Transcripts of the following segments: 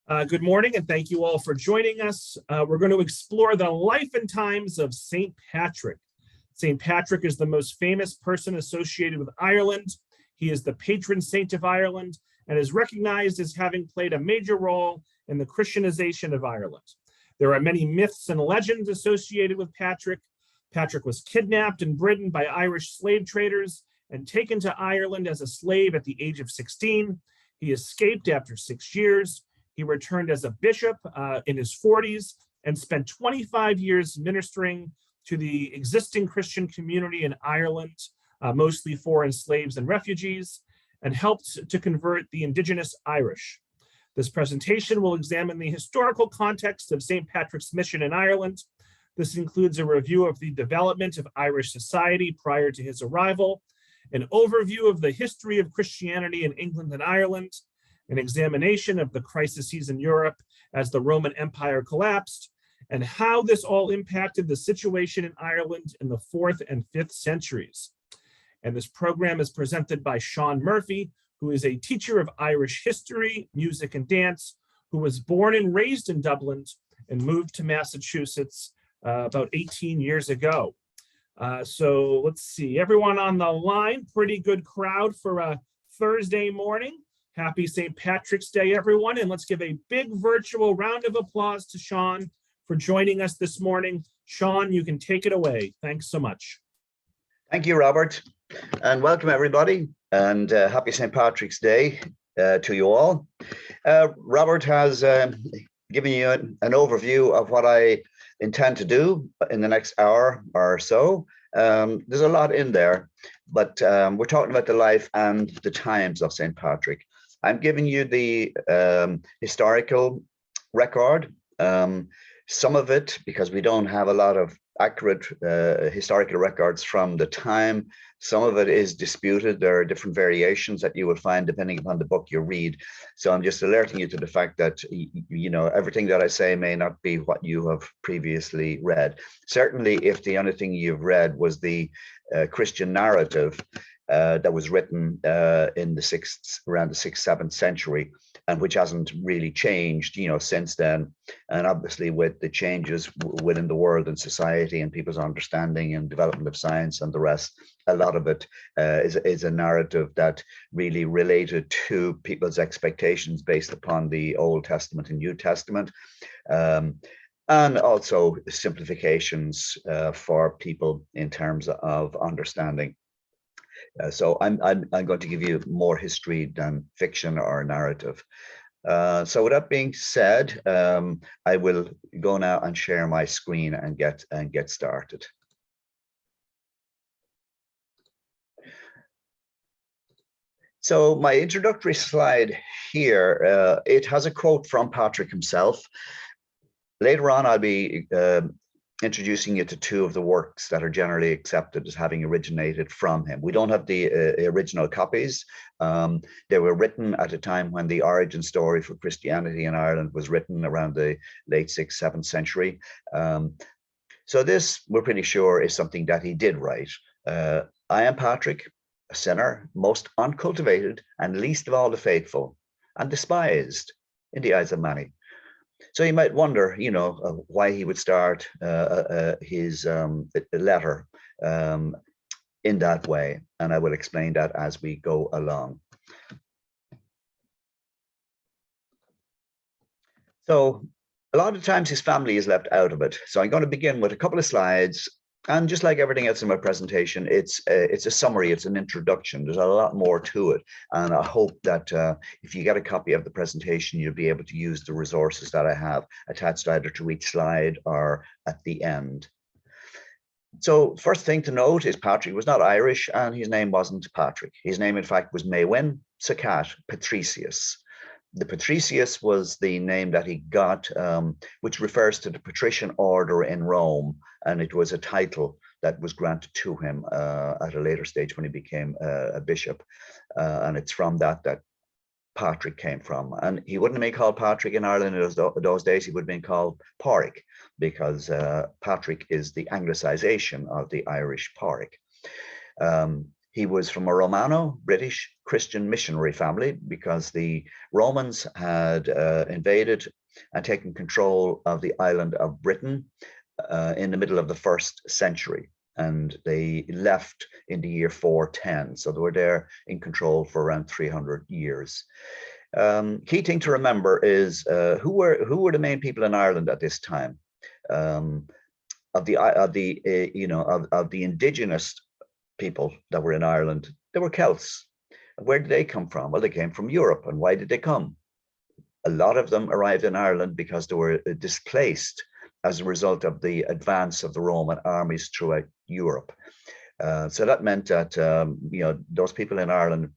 Good morning, and thank you all for joining us. We're going to explore the life and times of St. Patrick. St. Patrick is the most famous person associated with Ireland. He is the patron saint of Ireland and is recognized as having played a major role in the Christianization of Ireland. There are many myths and legends associated with Patrick. Patrick was kidnapped in Britain by Irish slave traders and taken to Ireland as a slave at the age of 16. He escaped after 6 years. He returned as a bishop in his 40s and spent 25 years ministering to the existing Christian community in Ireland, mostly foreign slaves and refugees, and helped to convert the indigenous Irish. This presentation will examine the historical context of St. Patrick's mission in Ireland. This includes a review of the development of Irish society prior to his arrival, an overview of the history of Christianity in England and Ireland, an examination of the crises in Europe as the Roman Empire collapsed, and how this all impacted the situation in Ireland in the 4th and 5th centuries. And this program is presented by Sean Murphy, who is a teacher of Irish history, music, and dance, who was born and raised in Dublin and moved to Massachusetts about 18 years ago. So let's see, everyone on the line, pretty good crowd for a Thursday morning. Happy St. Patrick's Day, everyone. And let's give a big virtual round of applause to Sean for joining us this morning. Sean, you can take it away. Thanks so much. Thank you, Robert. And welcome, everybody. And happy St. Patrick's Day to you all. Robert has given you an overview of what I intend to do in the next hour or so. There's a lot in there, but we're talking about the life and the times of St. Patrick. I'm giving you the historical record, some of it because we don't have a lot of accurate historical records from the time. Some of it is disputed. There are different variations that you will find depending upon the book you read. So I'm just alerting you to the fact that, you know, everything that I say may not be what you have previously read. Certainly, if the only thing you've read was the Christian narrative, that was written in the around the 6th, 7th century, and which hasn't really changed, you know, since then. And obviously, with the changes within the world and society and people's understanding and development of science and the rest, a lot of it is a narrative that really related to people's expectations based upon the Old Testament and New Testament. And also simplifications for people in terms of understanding. So I'm going to give you more history than fiction or narrative. So with that being said, I will go now and share my screen and get started. So my introductory slide here, it has a quote from Patrick himself. Later on, I'll be introducing you to two of the works that are generally accepted as having originated from him. We don't have the original copies. They were written at a time when the origin story for Christianity in Ireland was written around the late 6th, 7th century. So this, we're pretty sure, is something that he did write. I am Patrick, a sinner, most uncultivated and least of all the faithful, and despised in the eyes of many. So you might wonder, you know, why he would start his letter in that way, and I will explain that as we go along. So a lot of times his family is left out of it. So I'm going to begin with a couple of slides. And just like everything else in my presentation, it's a summary, it's an introduction. There's a lot more to it. And I hope that if you get a copy of the presentation, you'll be able to use the resources that I have attached either to each slide or at the end. So first thing to note is Patrick was not Irish and his name wasn't Patrick. His name, in fact, was Maewyn Sacat Patricius. The Patricius was the name that he got, which refers to the patrician order in Rome, and it was a title that was granted to him at a later stage when he became a bishop, and it's from that Patrick came from. And he wouldn't have been called Patrick in Ireland in those days. He would have been called Pádraig, because Patrick is the anglicization of the Irish Pádraig. He was from a Romano-British Christian missionary family because the Romans had invaded and taken control of the island of Britain in the middle of the 1st century. And they left in the year 410. So they were there in control for around 300 years. Key thing to remember is who were the main people in Ireland at this time? Of the indigenous people that were in Ireland, they were Celts. Where did they come from? Well, they came from Europe. And why did they come? A lot of them arrived in Ireland because they were displaced as a result of the advance of the Roman armies throughout Europe. So that meant that those people in Ireland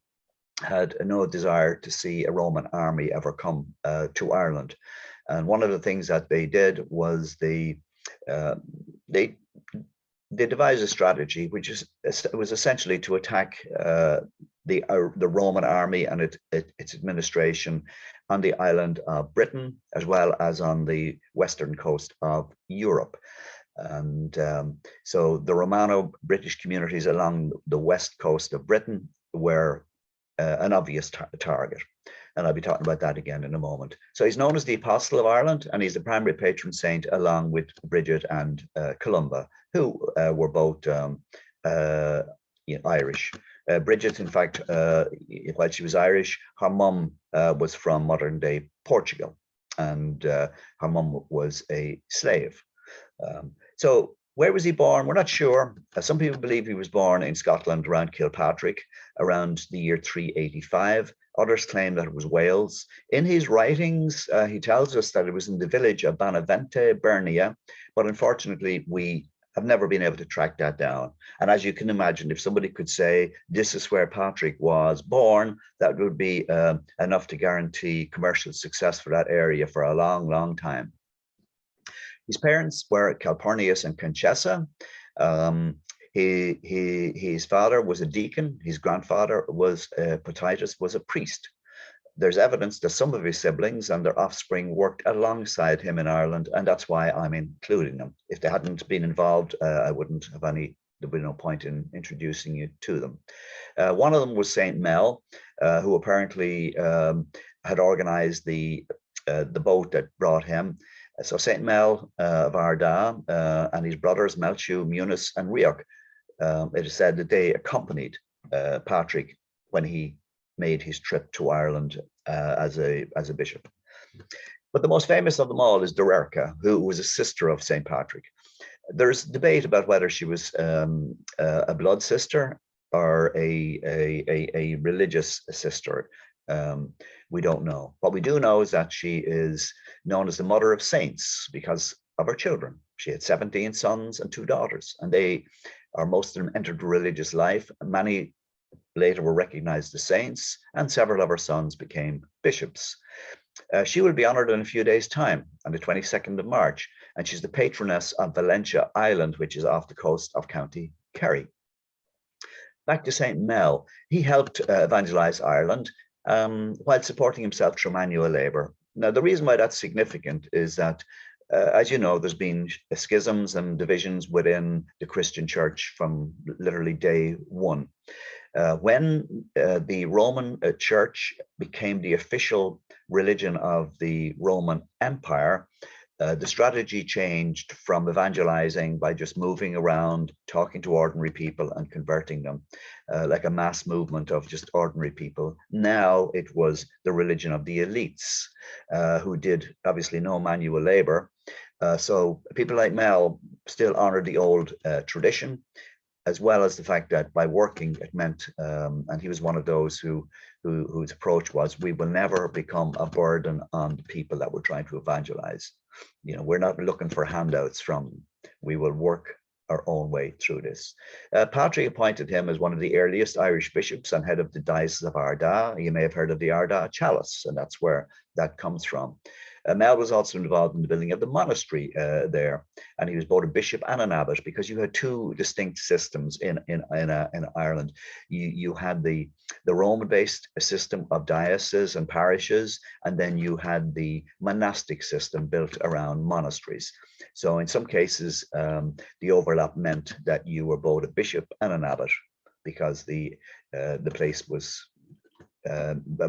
had no desire to see a Roman army ever come to Ireland. And one of the things that they did was they devised a strategy which was essentially to attack the Roman army and its administration on the island of Britain, as well as on the western coast of Europe. And so the Romano-British communities along the west coast of Britain were an obvious target. And I'll be talking about that again in a moment. So he's known as the Apostle of Ireland, and he's the primary patron saint along with Bridget and Columba, who were both Irish. Bridget, in fact, while she was Irish, her mum was from modern day Portugal, and her mum was a slave. So where was he born? We're not sure. Some people believe he was born in Scotland around Kilpatrick around the year 385. Others claim that it was Wales. In his writings, he tells us that it was in the village of Banavente, Bernia, but unfortunately, we have never been able to track that down. And as you can imagine, if somebody could say, this is where Patrick was born, that would be enough to guarantee commercial success for that area for a long, long time. His parents were Calpurnius and Conchessa. His father was a deacon. His grandfather was Palladius, was a priest. There's evidence that some of his siblings and their offspring worked alongside him in Ireland, and that's why I'm including them. If they hadn't been involved, I wouldn't have there'd be no point in introducing you to them. One of them was Saint Mel, who apparently had organized the boat that brought him. So Saint Mel of Ardagh and his brothers Melchu, Munis, and Rioch, it is said that they accompanied Patrick when he made his trip to Ireland as a bishop. But the most famous of them all is Dorerca, who was a sister of St. Patrick. There's debate about whether she was a blood sister or a religious sister. We don't know. What we do know is that she is known as the mother of saints because of her children. She had 17 sons and 2 daughters, and most of them entered religious life. Many later were recognized as saints, and several of her sons became bishops. She will be honored in a few days' time on the 22nd of March, and she's the patroness of Valentia Island, which is off the coast of County Kerry. Back to St. Mel, he helped evangelize Ireland while supporting himself through manual labor. Now, the reason why that's significant is that, as you know, there's been schisms and divisions within the Christian church from literally day one. When the Roman church became the official religion of the Roman Empire, the strategy changed from evangelizing by just moving around, talking to ordinary people and converting them, like a mass movement of just ordinary people. Now it was the religion of the elites, who did obviously no manual labor. So people like Mel still honored the old tradition, as well as the fact that by working, it meant, and he was one of those whose approach was, we will never become a burden on the people that we're trying to evangelize. You know, we're not looking for handouts from them. We will work our own way through this. Patrick appointed him as one of the earliest Irish bishops and head of the Diocese of Ardagh. You may have heard of the Ardagh Chalice, and that's where that comes from. Mel was also involved in the building of the monastery there, and he was both a bishop and an abbot, because you had 2 distinct systems in Ireland. You had the Roman-based system of dioceses and parishes, and then you had the monastic system built around monasteries. So in some cases, the overlap meant that you were both a bishop and an abbot. because the place was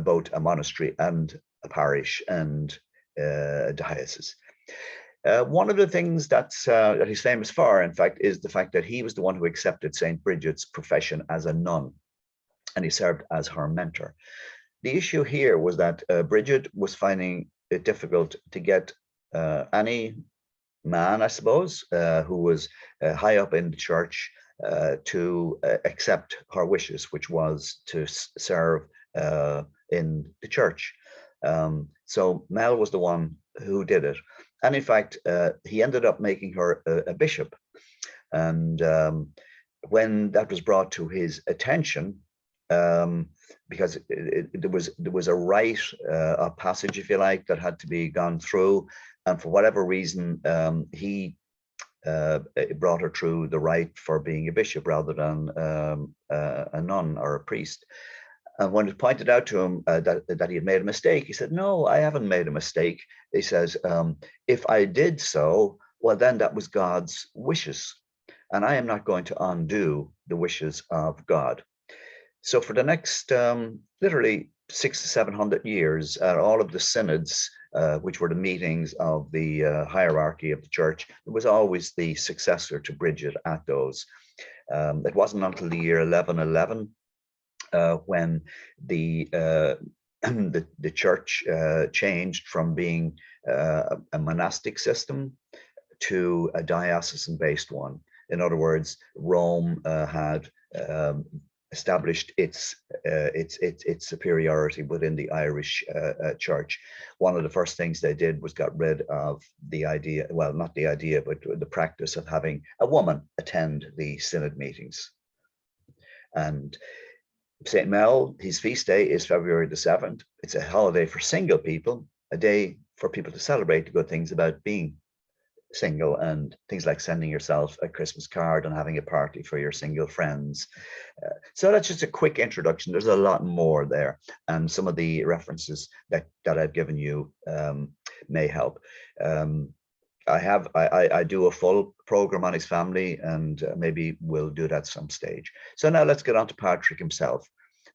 both a monastery and a parish and a diocese. One of the things that he's famous for, in fact, is the fact that he was the one who accepted St. Bridget's profession as a nun, and he served as her mentor. The issue here was that Bridget was finding it difficult to get any man, I suppose, who was high up in the church to accept her wishes, which was to serve in the church. So Mel was the one who did it. And in fact, he ended up making her a bishop. And when that was brought to his attention, because there was a rite, a passage, if you like, that had to be gone through, and for whatever reason, he brought her through the rite for being a bishop rather than a nun or a priest. And when it pointed out to him that he had made a mistake, he said, "No, I haven't made a mistake." He says, "If I did so, well, then that was God's wishes, and I am not going to undo the wishes of God." So for the next literally 600 to 700 years, all of the synods, which were the meetings of the hierarchy of the church, there was always the successor to Bridget at those. It wasn't until the year 1111 when the church changed from being a monastic system to a diocesan-based one. In other words, Rome had established its superiority within the Irish church. One of the first things they did was got rid of the idea, well, not the idea, but the practice of having a woman attend the synod meetings. And St. Mel, his feast day is February the 7th. It's a holiday for single people, a day for people to celebrate the good things about being single, and things like sending yourself a Christmas card and having a party for your single friends. So that's just a quick introduction. There's a lot more there, and some of the references that I've given you may help. I do a full program on his family, and maybe we'll do that some stage. So now let's get on to Patrick himself.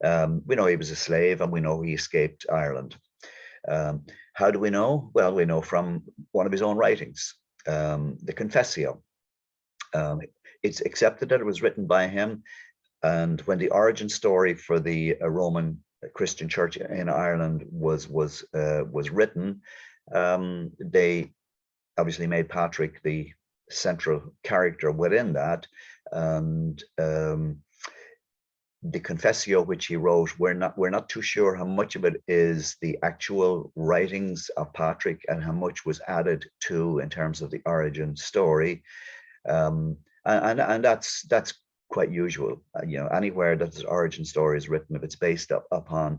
We know he was a slave, and we know he escaped Ireland. How do we know? Well, we know from one of his own writings, the Confessio. It's accepted that it was written by him, and when the origin story for the Roman Christian Church in Ireland was written, they obviously made Patrick the central character within that, and the Confessio, which he wrote, we're not too sure how much of it is the actual writings of Patrick and how much was added to in terms of the origin story, and that's quite usual. You know, anywhere that the origin story is written, if it's based upon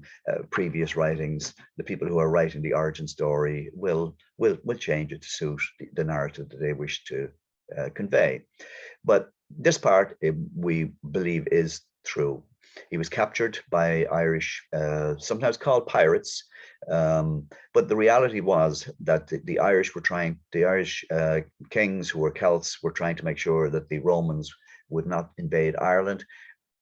previous writings, the people who are writing the origin story will change it to suit the narrative that they wish to convey. But this part, we believe, is true. He was captured by Irish, sometimes called pirates, but the reality was that the Irish kings, who were Celts, were trying to make sure that the Romans would not invade Ireland.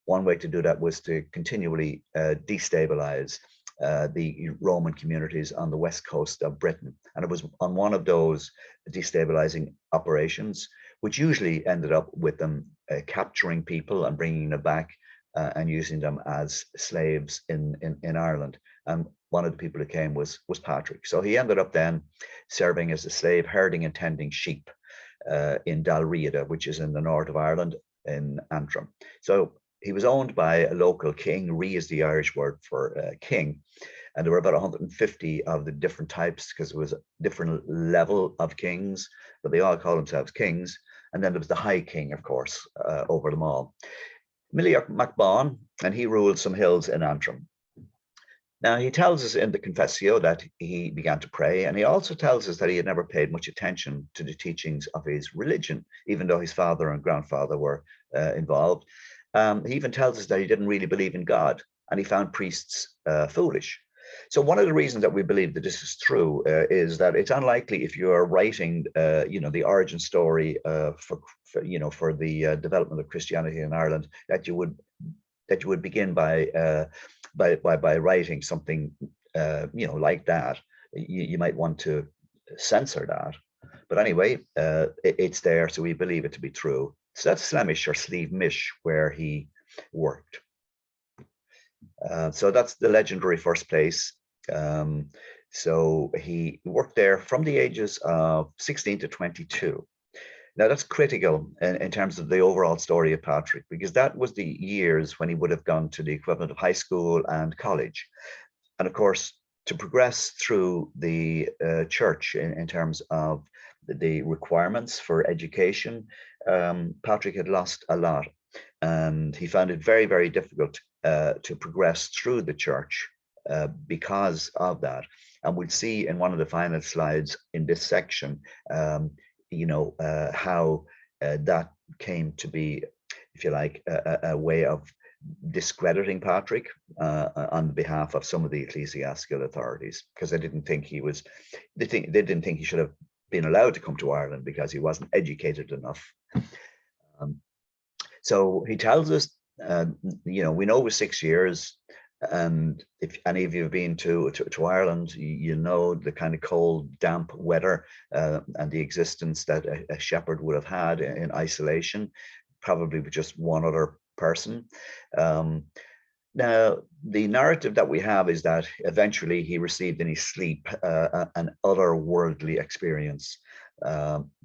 One way to do that was to continually destabilize the Roman communities on the west coast of Britain. And it was on one of those destabilizing operations, which usually ended up with them capturing people and bringing them back and using them as slaves in Ireland. And one of the people who came was Patrick. So he ended up then serving as a slave, herding and tending sheep in Dalriada, which is in the north of Ireland, in Antrim. So he was owned by a local king. Ri is the Irish word for king. And there were about 150 of the different types, because it was a different level of kings, but they all call themselves kings. And then there was the high king, of course, over them all. Miliach MacBaun, and he ruled some hills in Antrim. Now, he tells us in the Confessio that he began to pray, and he also tells us that he had never paid much attention to the teachings of his religion, even though his father and grandfather were involved. He even tells us that he didn't really believe in God, and he found priests foolish. So one of the reasons that we believe that this is true is that it's unlikely, if you are writing, the origin story for the development of Christianity in Ireland, that you would that you would begin by writing something like that. You might want to censor that, but anyway, it's there, so we believe it to be true. So that's Slemish or Slieve Mish, where he worked. So that's the legendary first place. So he worked there from the ages of 16 to 22. Now that's critical in terms of the overall story of Patrick, because that was the years when he would have gone to the equivalent of high school and college. And of course, to progress through the church in terms of the requirements for education, Patrick had lost a lot, and he found it very, very difficult to progress through the church because of that. And we'll see in one of the final slides in this section, how that came to be, if you like, a way of discrediting Patrick on behalf of some of the ecclesiastical authorities, because they didn't think he should have been allowed to come to Ireland because he wasn't educated enough. So he tells us, we know it was 6 years, and if any of you have been to Ireland, you know the kind of cold, damp weather and the existence that a shepherd would have had in isolation, probably with just one other person. Now, the narrative that we have is that eventually he received in his sleep an otherworldly experience,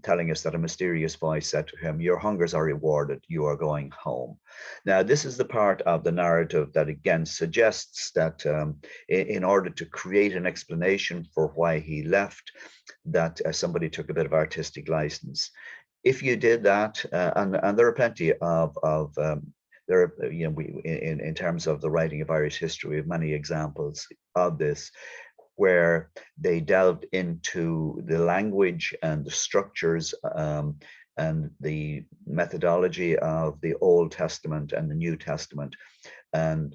telling us that a mysterious voice said to him, "Your hungers are rewarded, you are going home." Now, this is the part of the narrative that again suggests that in order to create an explanation for why he left, that somebody took a bit of artistic license. If you did that, and there are plenty of in terms of the writing of Irish history, we have many examples of this, where they delved into the language and the structures and the methodology of the Old Testament and the New Testament. And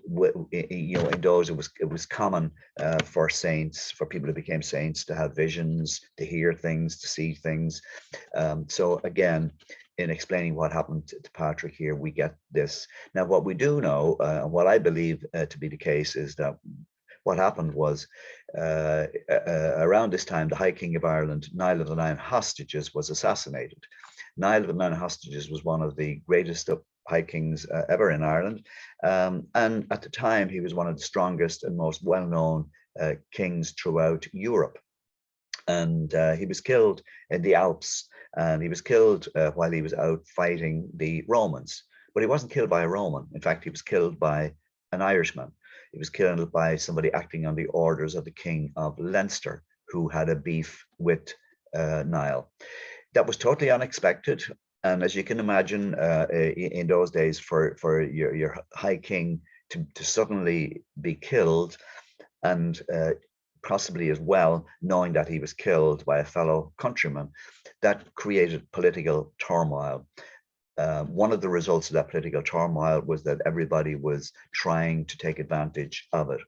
in those, it was common for saints, for people who became saints, to have visions, to hear things, to see things. So again, in explaining what happened to Patrick here, we get this. Now, what we do know, what I believe to be the case, is that what happened was around this time, the High King of Ireland, Niall of the Nine Hostages, was assassinated. Niall of the Nine Hostages was one of the greatest high kings ever in Ireland. And at the time, he was one of the strongest and most well-known kings throughout Europe. And he was killed in the Alps, and he was killed while he was out fighting the Romans. But he wasn't killed by a Roman. In fact, he was killed by an Irishman. He was killed by somebody acting on the orders of the King of Leinster, who had a beef with Niall. That was totally unexpected. And as you can imagine, in those days, for your high king to suddenly be killed, and possibly as well knowing that he was killed by a fellow countryman, that created political turmoil. One of the results of that political turmoil was that everybody was trying to take advantage of it,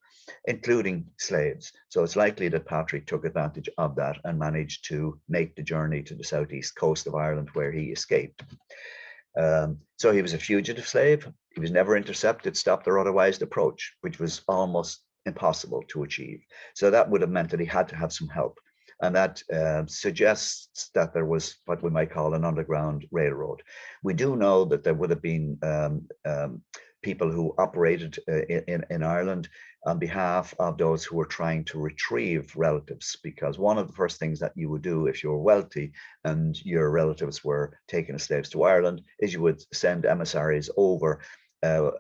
including slaves. So it's likely that Patrick took advantage of that and managed to make the journey to the southeast coast of Ireland, where he escaped. So he was a fugitive slave. He was never intercepted, stopped, or otherwise approached, which was almost impossible to achieve. So that would have meant that he had to have some help. And that suggests that there was what we might call an underground railroad. We do know that there would have been people who operated in Ireland on behalf of those who were trying to retrieve relatives, because one of the first things that you would do if you were wealthy and your relatives were taken as slaves to Ireland is you would send emissaries over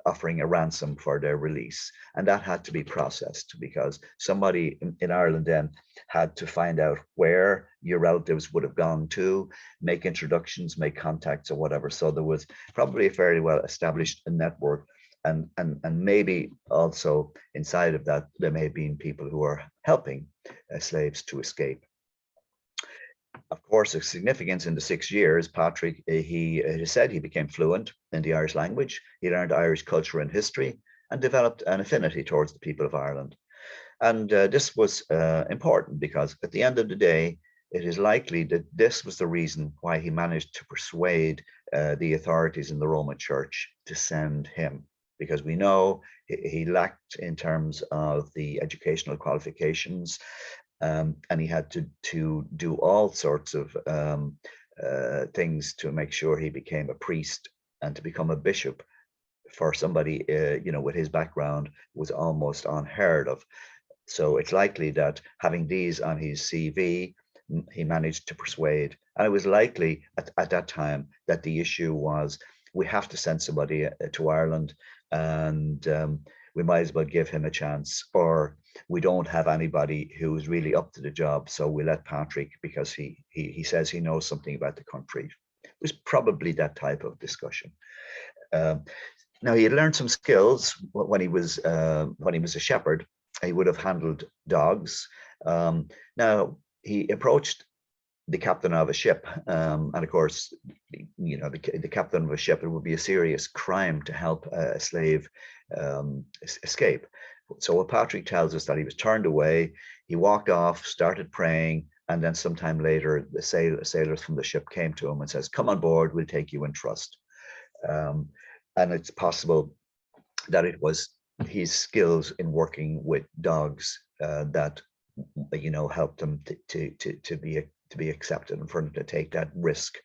offering a ransom for their release. And that had to be processed, because somebody in Ireland then had to find out where your relatives would have gone to, make introductions, make contacts or whatever. So there was probably a fairly well established network. And maybe also inside of that, there may have been people who were helping slaves to escape. Of course, of significance in the 6 years, Patrick, he said he became fluent in the Irish language. He learned Irish culture and history and developed an affinity towards the people of Ireland. And this was important, because at the end of the day, it is likely that this was the reason why he managed to persuade the authorities in the Roman Church to send him, because we know he lacked in terms of the educational qualifications, and he had to do all sorts of things to make sure he became a priest, and to become a bishop for somebody with his background was almost unheard of. So it's likely that having these on his CV, he managed to persuade. And it was likely at that time that the issue was, we have to send somebody to Ireland, and we might as well give him a chance, or we don't have anybody who's really up to the job, so we let Patrick, because he says he knows something about the country. It was probably that type of discussion. Now, he had learned some skills when he was a shepherd. He would have handled dogs. Now, he approached the captain of a ship, and of course, the captain of a ship, it would be a serious crime to help a slave escape. So what Patrick tells us, that he was turned away, he walked off, started praying, and then sometime later, the sailors from the ship came to him and says, "Come on board, we'll take you in trust." And it's possible that it was his skills in working with dogs that helped him to be accepted and for him to take that risk.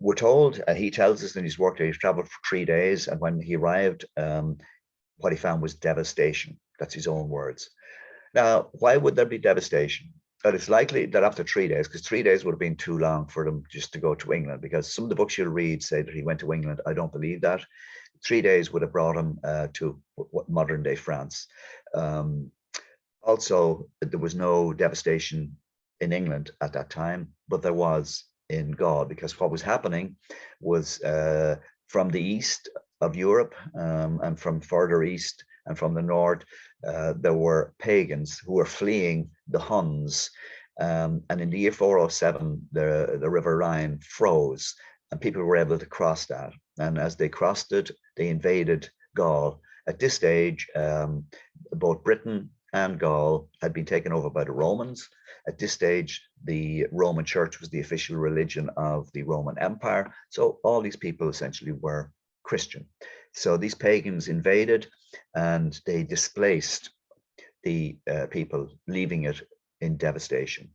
We're told, he tells us in his work that he's traveled for 3 days, and when he arrived, what he found was devastation. That's his own words. Now, why would there be devastation? But it's likely that after 3 days, because 3 days would have been too long for them just to go to England, because some of the books you'll read say that he went to England. I don't believe that. 3 days would have brought him to modern day France. Also, there was no devastation in England at that time, but there was in Gaul, because what was happening was from the east of Europe, and from further east and from the north, there were pagans who were fleeing the Huns. And in the year 407, the River Rhine froze, and people were able to cross that. And as they crossed it, they invaded Gaul. At this stage, both Britain and Gaul had been taken over by the Romans. At this stage, the Roman Church was the official religion of the Roman Empire. So all these people essentially were Christian. So these pagans invaded, and they displaced the people, leaving it in devastation.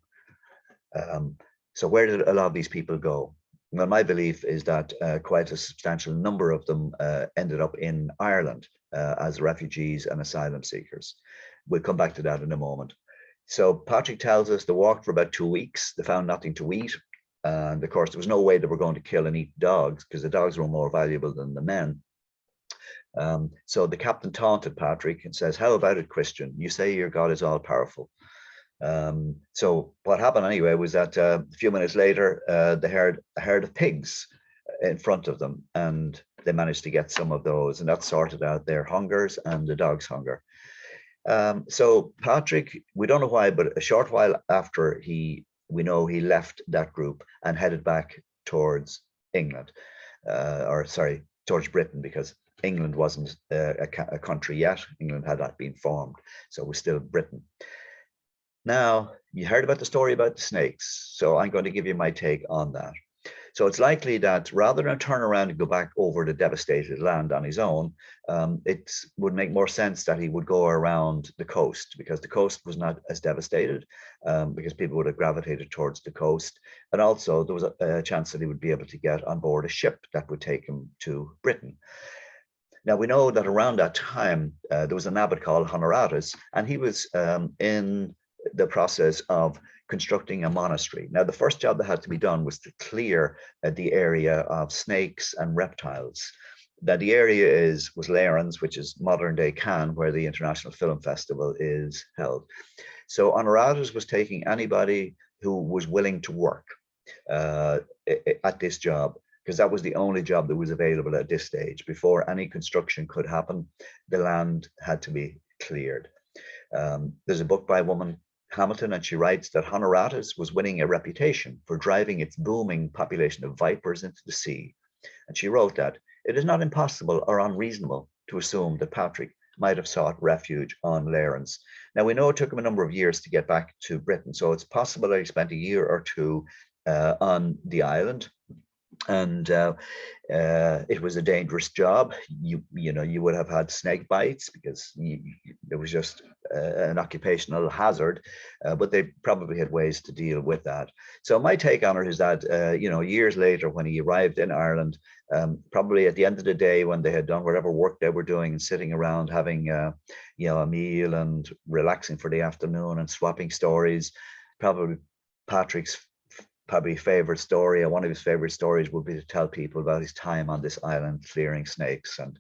So where did a lot of these people go? Well, my belief is that quite a substantial number of them ended up in Ireland as refugees and asylum seekers. We'll come back to that in a moment. So Patrick tells us they walked for about 2 weeks. They found nothing to eat. And of course, there was no way they were going to kill and eat dogs, because the dogs were more valuable than the men. So the captain taunted Patrick and says, "How about it, Christian? You say your God is all powerful." So what happened anyway was that a few minutes later, they heard a herd of pigs in front of them, and they managed to get some of those, and that sorted out their hungers and the dog's hunger. So Patrick, we don't know why, but a short while after, we know he left that group and headed back towards England, towards Britain, because England wasn't a country yet. England had not been formed, so it was still Britain. Now, you heard about the story about the snakes, so I'm going to give you my take on that. So it's likely that rather than turn around and go back over the devastated land on his own, it would make more sense that he would go around the coast, because the coast was not as devastated, because people would have gravitated towards the coast. And also there was a chance that he would be able to get on board a ship that would take him to Britain. Now, we know that around that time, there was an abbot called Honoratus, and he was in the process of constructing a monastery. Now, the first job that had to be done was to clear the area of snakes and reptiles. Now, the area was Lérins, which is modern day Cannes, where the International Film Festival is held. So Honoratus was taking anybody who was willing to work at this job, because that was the only job that was available at this stage. Before any construction could happen, the land had to be cleared. There's a book by a woman, Hamilton, and she writes that Honoratus was winning a reputation for driving its booming population of vipers into the sea. And she wrote that it is not impossible or unreasonable to assume that Patrick might have sought refuge on Lérins. Now, we know it took him a number of years to get back to Britain, so it's possible that he spent a year or two on the island. And it was a dangerous job. You know, you would have had snake bites because it was just an occupational hazard, but they probably had ways to deal with that. So my take on it is that, you know, years later when he arrived in Ireland, probably at the end of the day when they had done whatever work they were doing and sitting around having, you know, a meal and relaxing for the afternoon and swapping stories, probably Patrick's favorite story, or one of his favorite stories, would be to tell people about his time on this island clearing snakes, and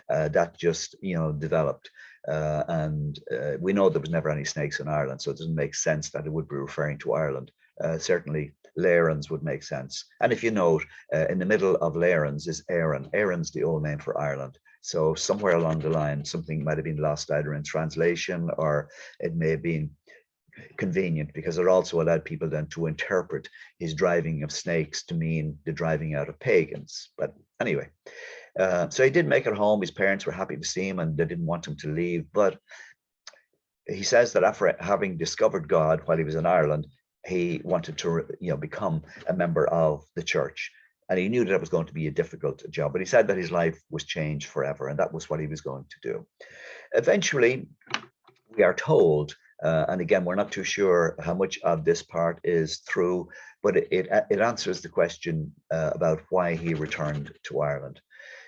that just, you know, developed. And we know there was never any snakes in Ireland, so it doesn't make sense that it would be referring to Ireland. Certainly, Lairens would make sense. And if you note, in the middle of Lairens is Éireann. Éireann's the old name for Ireland. So somewhere along the line, something might have been lost either in translation, or it may have been convenient because it also allowed people then to interpret his driving of snakes to mean the driving out of pagans. But anyway, so he did make it home. His parents were happy to see him and they didn't want him to leave. But he says that after having discovered God while he was in Ireland, he wanted to, you know, become a member of the church. And he knew that it was going to be a difficult job, but he said that his life was changed forever, and that was what he was going to do. Eventually, we are told, and again, we're not too sure how much of this part is true, but it answers the question about why he returned to Ireland.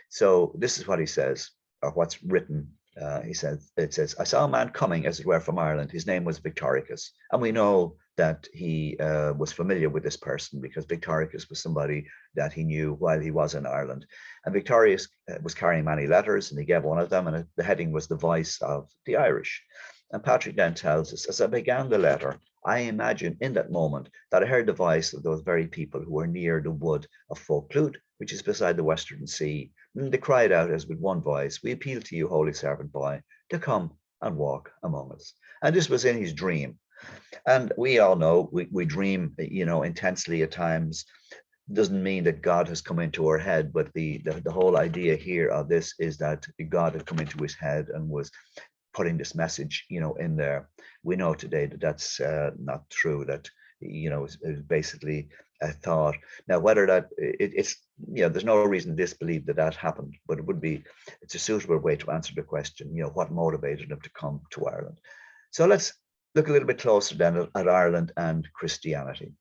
So this is what he says, or what's written. It says, I saw a man coming, as it were, from Ireland. His name was Victoricus. And we know that he was familiar with this person because Victoricus was somebody that he knew while he was in Ireland. And Victorius was carrying many letters, and he gave one of them, and the heading was The Voice of the Irish. And Patrick then tells us, as I began the letter, I imagine in that moment that I heard the voice of those very people who were near the wood of Foclute, which is beside the Western Sea. And they cried out as with one voice, we appeal to you, holy servant boy, to come and walk among us. And this was in his dream. And we all know we dream, you know, intensely at times. Doesn't mean that God has come into our head, but the whole idea here of this is that God had come into his head and was putting this message, you know, in there. We know today that that's not true, that, you know, it's basically a thought. Now, whether that it's, you know, there's no reason to disbelieve that that happened, but it's a suitable way to answer the question, you know, what motivated him to come to Ireland. So let's look a little bit closer then at Ireland and Christianity.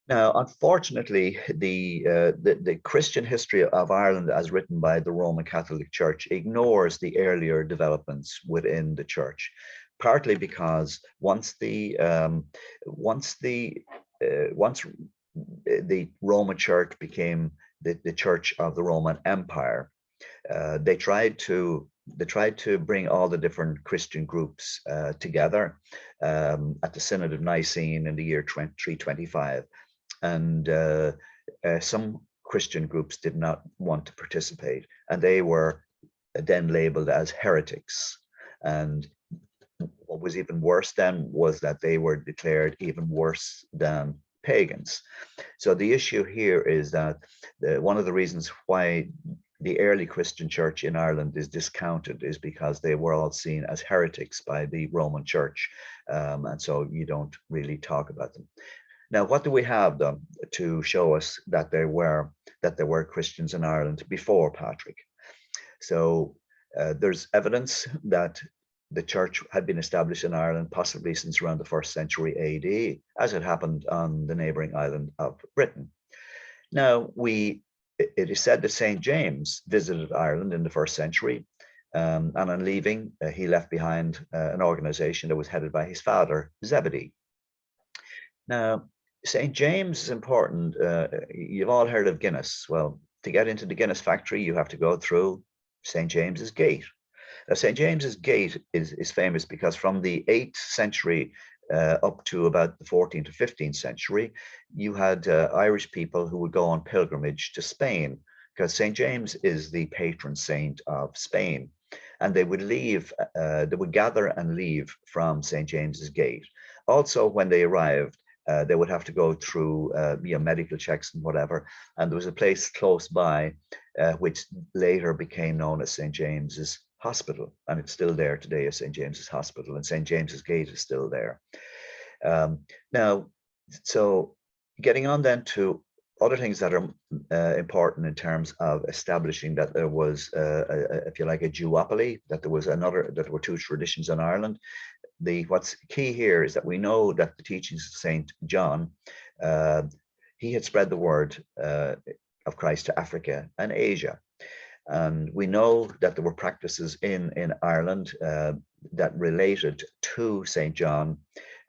Now, unfortunately, the Christian history of Ireland, as written by the Roman Catholic Church, ignores the earlier developments within the church, partly because once the Roman Church became the Church of the Roman Empire, they tried to bring all the different Christian groups together at the Synod of Nicene in the year 325. And some Christian groups did not want to participate, and they were then labeled as heretics. And what was even worse then was that they were declared even worse than pagans. So the issue here is that one of the reasons why the early Christian church in Ireland is discounted is because they were all seen as heretics by the Roman Church, and so you don't really talk about them. Now, what do we have then to show us that there were Christians in Ireland before Patrick? So there's evidence that the church had been established in Ireland possibly since around the 1st century AD, as it happened on the neighboring island of Britain. Now, it is said that St. James visited Ireland in the 1st century, and on leaving, he left behind an organization that was headed by his father, Zebedee. Now, St. James is important. You've all heard of Guinness. Well, to get into the Guinness factory, you have to go through St. James's Gate. Now, St. James's Gate is famous because from the 8th century up to about the 14th to 15th century, you had Irish people who would go on pilgrimage to Spain, because St. James is the patron saint of Spain. And they would gather and leave from St. James's Gate. Also, when they arrived, they would have to go through medical checks and whatever. And there was a place close by which later became known as St. James's Hospital. And it's still there today as St. James's Hospital, and St. James's Gate is still there. Now, so getting on then to other things that are important in terms of establishing that there was, if you like, a duopoly, that there were two traditions in Ireland. What's key here is that we know that the teachings of Saint John, he had spread the word of Christ to Africa and Asia. And we know that there were practices in Ireland that related to Saint John,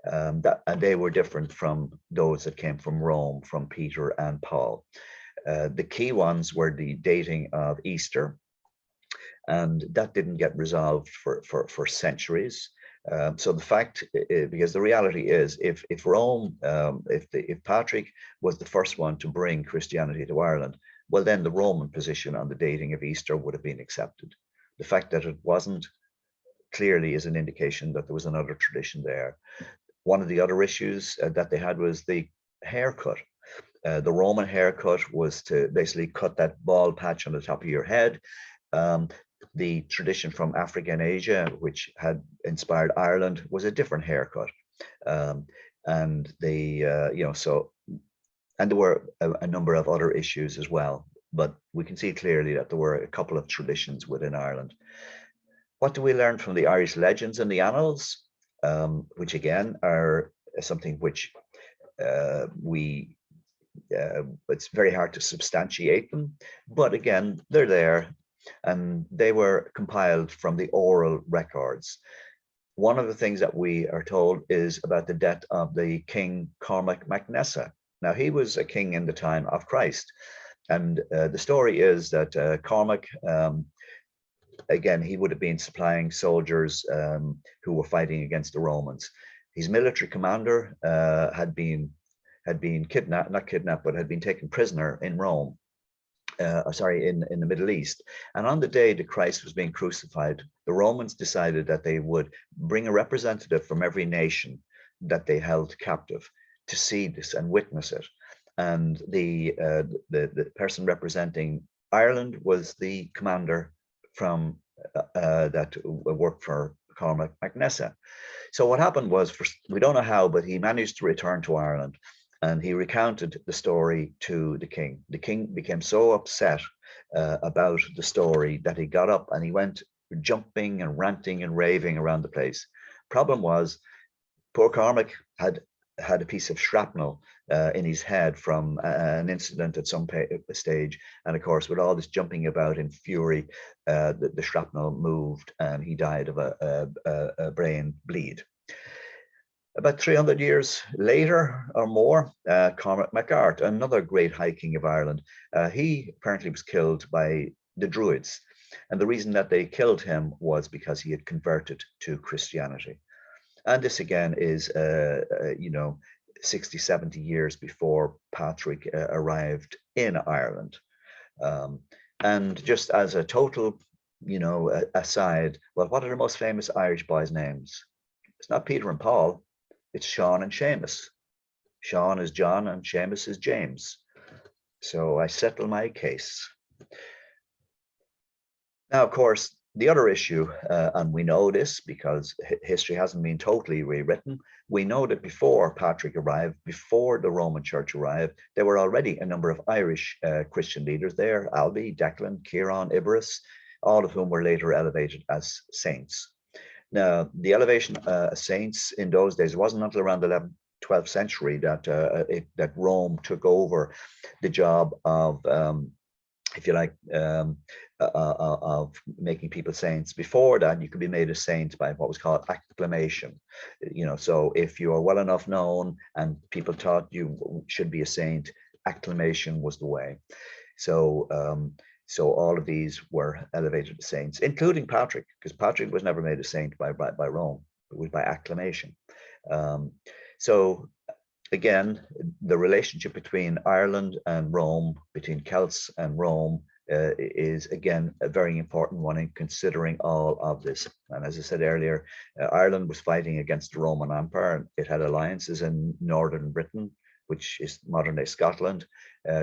and they were different from those that came from Rome, from Peter and Paul. The key ones were the dating of Easter, and that didn't get resolved for centuries. So the fact, because the reality is, if Rome, if Patrick was the first one to bring Christianity to Ireland, well, then the Roman position on the dating of Easter would have been accepted. The fact that it wasn't clearly is an indication that there was another tradition there. One of the other issues that they had was the haircut. The Roman haircut was to basically cut that bald patch on the top of your head. The tradition from Africa and Asia, which had inspired Ireland, was a different haircut. And there were a number of other issues as well, but we can see clearly that there were a couple of traditions within Ireland. What do we learn from the Irish legends and the annals, which again are something which it's very hard to substantiate them, but again, they're there, and they were compiled from the oral records. One of the things that we are told is about the death of the King Cormac MacNessa. Now, he was a king in the time of Christ, and the story is that Cormac, again, he would have been supplying soldiers who were fighting against the Romans. His military commander had been kidnapped, not kidnapped, but had been taken prisoner in Rome. In the Middle East. And on the day that Christ was being crucified, the Romans decided that they would bring a representative from every nation that they held captive to see this and witness it. And the person representing Ireland was the commander from that worked for Cormac MacNessa. So what happened was, we don't know how, but he managed to return to Ireland. And he recounted the story to the king. The king became so upset about the story that he got up and he went jumping and ranting and raving around the place. Problem was, poor Cormac had a piece of shrapnel in his head from an incident at some stage. And of course, with all this jumping about in fury, the shrapnel moved and he died of a brain bleed. About 300 years later or more, Cormac MacArt, another great High King of Ireland, he apparently was killed by the Druids. And the reason that they killed him was because he had converted to Christianity. And this again is, 60, 70 years before Patrick arrived in Ireland. And just as a total, aside, well, what are the most famous Irish boys' names? It's not Peter and Paul. It's Sean and Seamus. Sean is John and Seamus is James. So I settle my case. Now, of course, the other issue, and we know this because history hasn't been totally rewritten, we know that before Patrick arrived, before the Roman Church arrived, there were already a number of Irish Christian leaders there, Albi, Declan, Kieran, Ibarus, all of whom were later elevated as saints. Now, the elevation as saints in those days wasn't until around the 11th, 12th century that Rome took over the job of, if you like, of making people saints. Before that, you could be made a saint by what was called acclamation. So if you are well enough known and people thought you should be a saint, acclamation was the way. So all of these were elevated to saints, including Patrick, because Patrick was never made a saint by Rome. It was by acclamation. So again, the relationship between Ireland and Rome, between Celts and Rome, is again a very important one in considering all of this. And as I said earlier, Ireland was fighting against the Roman Empire. It had alliances in northern Britain, which is modern-day Scotland,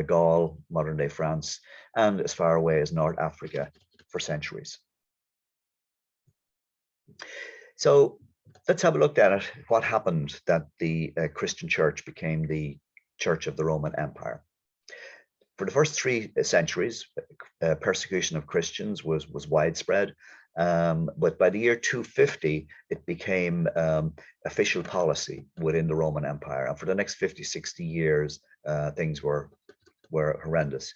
Gaul, modern-day France, and as far away as North Africa for centuries. So let's have a look at it. What happened that the Christian church became the Church of the Roman Empire? For the first 3 centuries, persecution of Christians was widespread. But by the year 250, it became official policy within the Roman Empire. And for the next 50, 60 years, things were horrendous.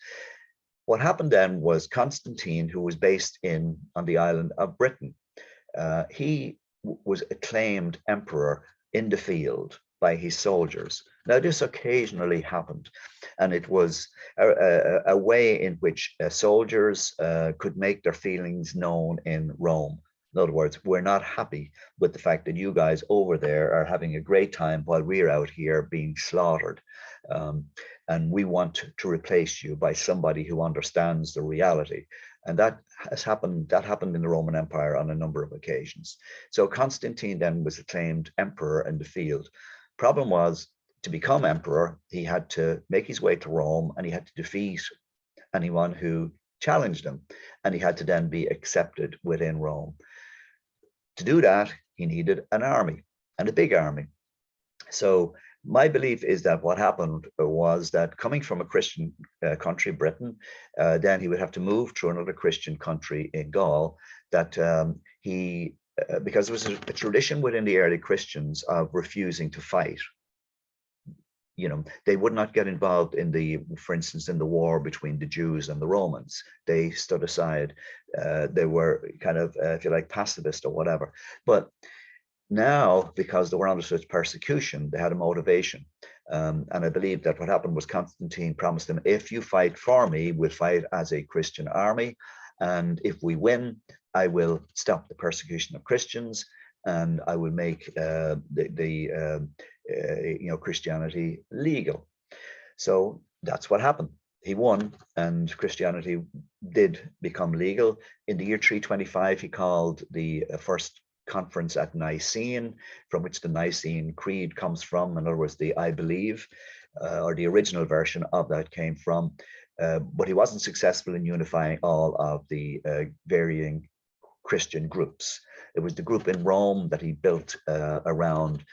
What happened then was Constantine, who was based on the island of Britain, he was acclaimed emperor in the field by his soldiers. Now, this occasionally happened, and it was a way in which soldiers could make their feelings known in Rome. In other words, we're not happy with the fact that you guys over there are having a great time while we're out here being slaughtered. And we want to replace you by somebody who understands the reality. And that happened in the Roman Empire on a number of occasions. So Constantine then was acclaimed emperor in the field. Problem was, to become emperor, he had to make his way to Rome, and he had to defeat anyone who challenged him. And he had to then be accepted within Rome. To do that, he needed an army, and a big army. So my belief is that what happened was that, coming from a Christian country, Britain, then he would have to move to another Christian country in Gaul, that because there was a tradition within the early Christians of refusing to fight. You know, they would not get involved for instance, in the war between the Jews and the Romans. They stood aside. They were kind of, if you like, pacifist or whatever. But now, because they were under such persecution, they had a motivation. And I believe that what happened was Constantine promised them, if you fight for me, we'll fight as a Christian army. And if we win, I will stop the persecution of Christians, and I will make Christianity legal. So that's what happened. He won, and Christianity did become legal. In the year 325, he called the first conference at Nicene, from which the Nicene Creed comes from. In other words, the I believe, or the original version of that came from. But he wasn't successful in unifying all of the varying Christian groups. It was the group in Rome that he built around,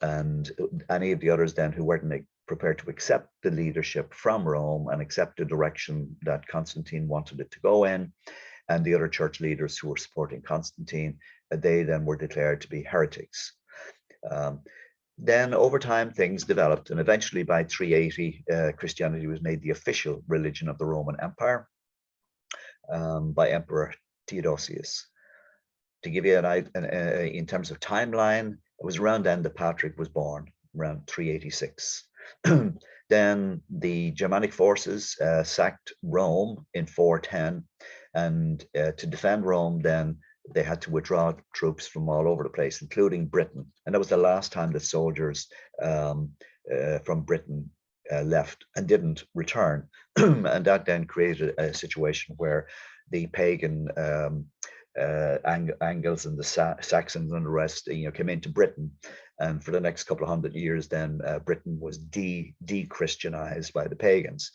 and any of the others then who weren't prepared to accept the leadership from Rome and accept the direction that Constantine wanted it to go in, and the other church leaders who were supporting Constantine, they then were declared to be heretics. Then over time, things developed, and eventually by 380, Christianity was made the official religion of the Roman Empire by Emperor Theodosius. To give you an idea, in terms of timeline, it was around then that Patrick was born, around 386. Then the Germanic forces sacked Rome in 410, and to defend Rome, then they had to withdraw troops from all over the place, including Britain. And that was the last time that soldiers from Britain left and didn't return. And that then created a situation where the pagan Angles and the Saxons and the rest, came into Britain, and for the next couple of hundred years, then Britain was de-Christianized by the pagans.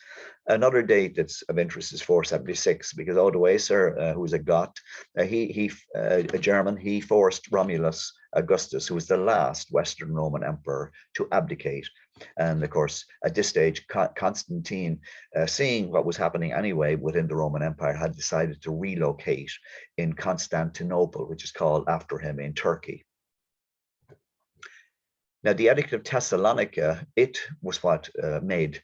Another date that's of interest is 476, because Odoacer, who was a Goth, a German, he forced Romulus Augustus, who was the last Western Roman emperor, to abdicate. And of course, at this stage, Constantine, seeing what was happening anyway within the Roman Empire, had decided to relocate in Constantinople, which is called after him in Turkey. Now, the Edict of Thessalonica, it was what made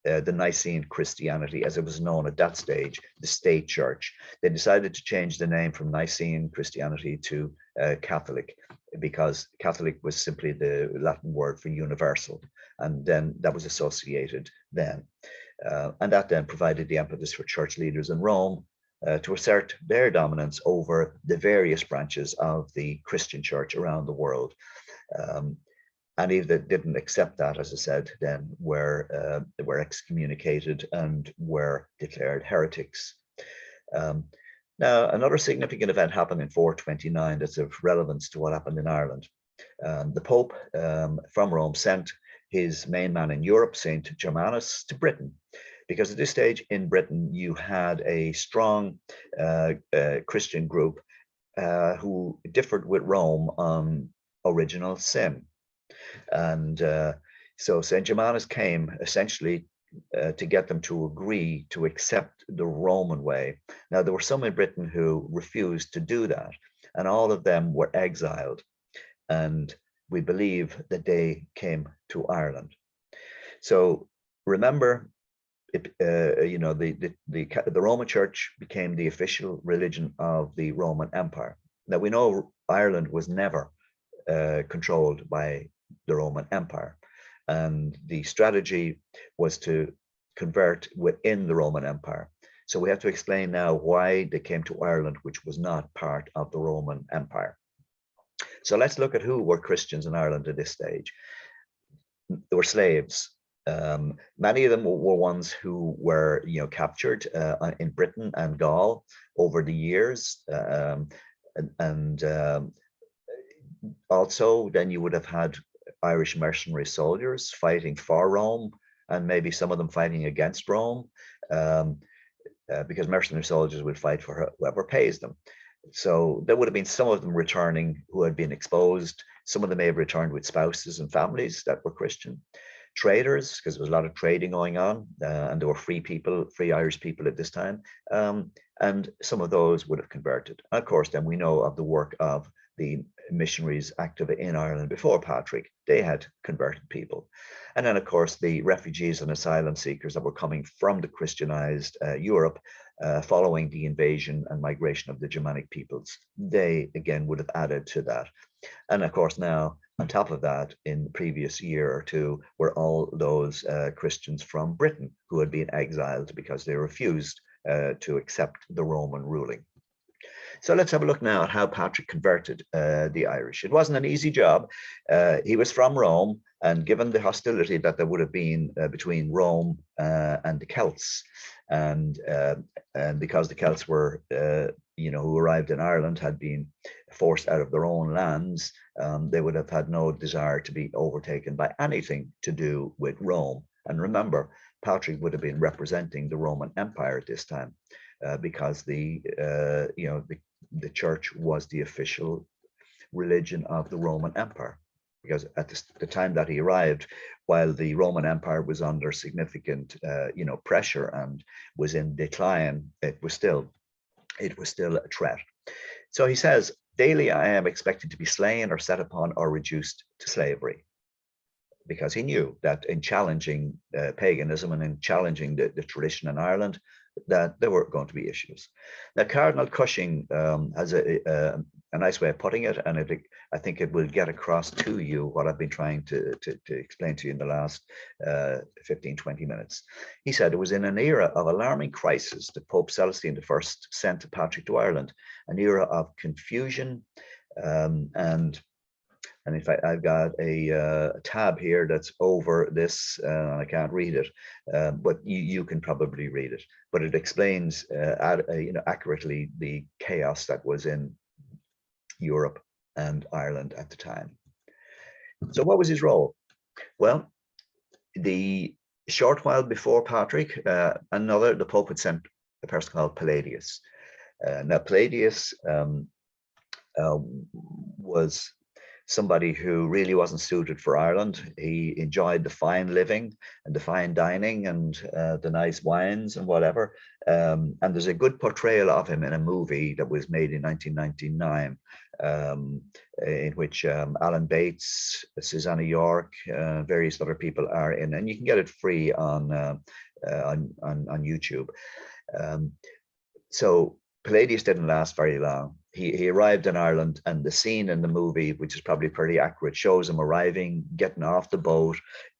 the Nicene Christianity, as it was known at that stage, the state church. They decided to change the name from Nicene Christianity to Catholic, because Catholic was simply the Latin word for universal, and then that was associated then. And that then provided the impetus for church leaders in Rome to assert their dominance over the various branches of the Christian church around the world. Any that didn't accept that, as I said, then were excommunicated and were declared heretics. Now, another significant event happened in 429 that's of relevance to what happened in Ireland. The Pope from Rome sent his main man in Europe, Saint Germanus, to Britain, because at this stage in Britain, you had a strong Christian group who differed with Rome on original sin. And so St. Germanus came essentially to get them to agree to accept the Roman way. Now, there were some in Britain who refused to do that, and all of them were exiled. And we believe that they came to Ireland. So remember, the Roman Church became the official religion of the Roman Empire. Now, we know Ireland was never controlled by the Roman Empire, and the strategy was to convert within the Roman Empire. So we have to explain now why they came to Ireland, which was not part of the Roman Empire. So let's look at who were Christians in Ireland at this stage. They were slaves. Many of them were ones who were, captured in Britain and Gaul over the years, and also then you would have had Irish mercenary soldiers fighting for Rome, and maybe some of them fighting against Rome, because mercenary soldiers would fight for whoever pays them. So there would have been some of them returning who had been exposed. Some of them may have returned with spouses and families that were Christian. Traders, because there was a lot of trading going on, and there were free people, free Irish people at this time, and some of those would have converted. And of course, then we know of the work of the missionaries active in Ireland before Patrick. They had converted people. And then, of course, the refugees and asylum seekers that were coming from the Christianized Europe following the invasion and migration of the Germanic peoples, they again would have added to that. And of course, now on top of that, in the previous year or two, were all those Christians from Britain who had been exiled because they refused to accept the Roman ruling. So let's have a look now at how Patrick converted the Irish. It wasn't an easy job. He was from Rome, and given the hostility that there would have been between Rome and the Celts, and because the Celts were, who arrived in Ireland had been forced out of their own lands, they would have had no desire to be overtaken by anything to do with Rome. And remember, Patrick would have been representing the Roman Empire at this time, because the church was the official religion of the Roman Empire. Because at the time that he arrived, while the Roman Empire was under significant, pressure and was in decline, it was still a threat. So he says, "Daily I am expected to be slain or set upon or reduced to slavery," because he knew that in challenging paganism and in challenging the tradition in Ireland, that there were going to be issues. Now, Cardinal Cushing has a nice way of putting it, and I think it will get across to you what I've been trying to explain to you in the last 15, 20 minutes. He said it was in an era of alarming crisis that Pope Celestine I sent Patrick to Ireland, an era of confusion, and in fact, I've got a tab here that's over this, and I can't read it, but you can probably read it. But it explains, accurately the chaos that was in Europe and Ireland at the time. So, what was his role? Well, the short while before Patrick, the Pope had sent a person called Palladius. Now, Palladius was somebody who really wasn't suited for Ireland. He enjoyed the fine living and the fine dining and the nice wines and whatever. And there's a good portrayal of him in a movie that was made in 1999, in which Alan Bates, Susanna York, various other people are in, and you can get it free on YouTube. So Palladius didn't last very long. He arrived in Ireland, and the scene in the movie, which is probably pretty accurate, shows him arriving, getting off the boat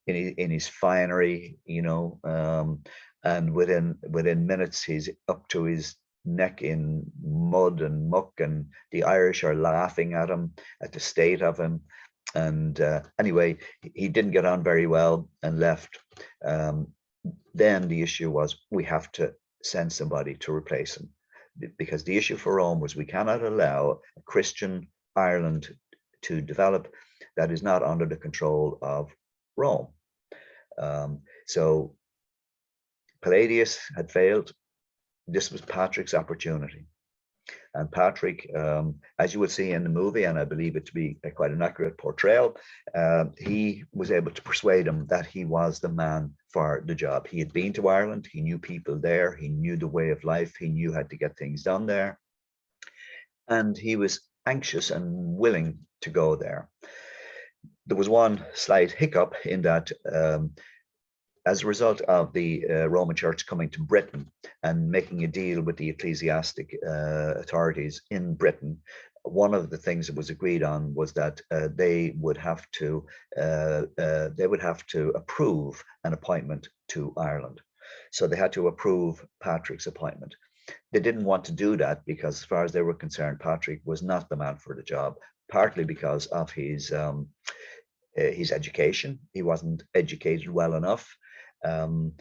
in his finery, and within minutes he's up to his neck in mud and muck, and the Irish are laughing at him, at the state of him. And anyway, he didn't get on very well and left. Then the issue was, we have to send somebody to replace him, because the issue for Rome was, we cannot allow a Christian Ireland to develop that is not under the control of Rome. So Palladius had failed. This was Patrick's opportunity. And Patrick, as you would see in the movie, and I believe it to be quite an accurate portrayal, he was able to persuade him that he was the man for the job. He had been to Ireland, he knew people there, he knew the way of life, he knew how to get things done there, and he was anxious and willing to go there. There was one slight hiccup in that as a result of the Roman Church coming to Britain and making a deal with the ecclesiastic authorities in Britain, one of the things that was agreed on was that they would have to approve an appointment to Ireland. So they had to approve Patrick's appointment. They didn't want to do that because, as far as they were concerned, Patrick was not the man for the job, partly because of his education. He wasn't educated well enough. So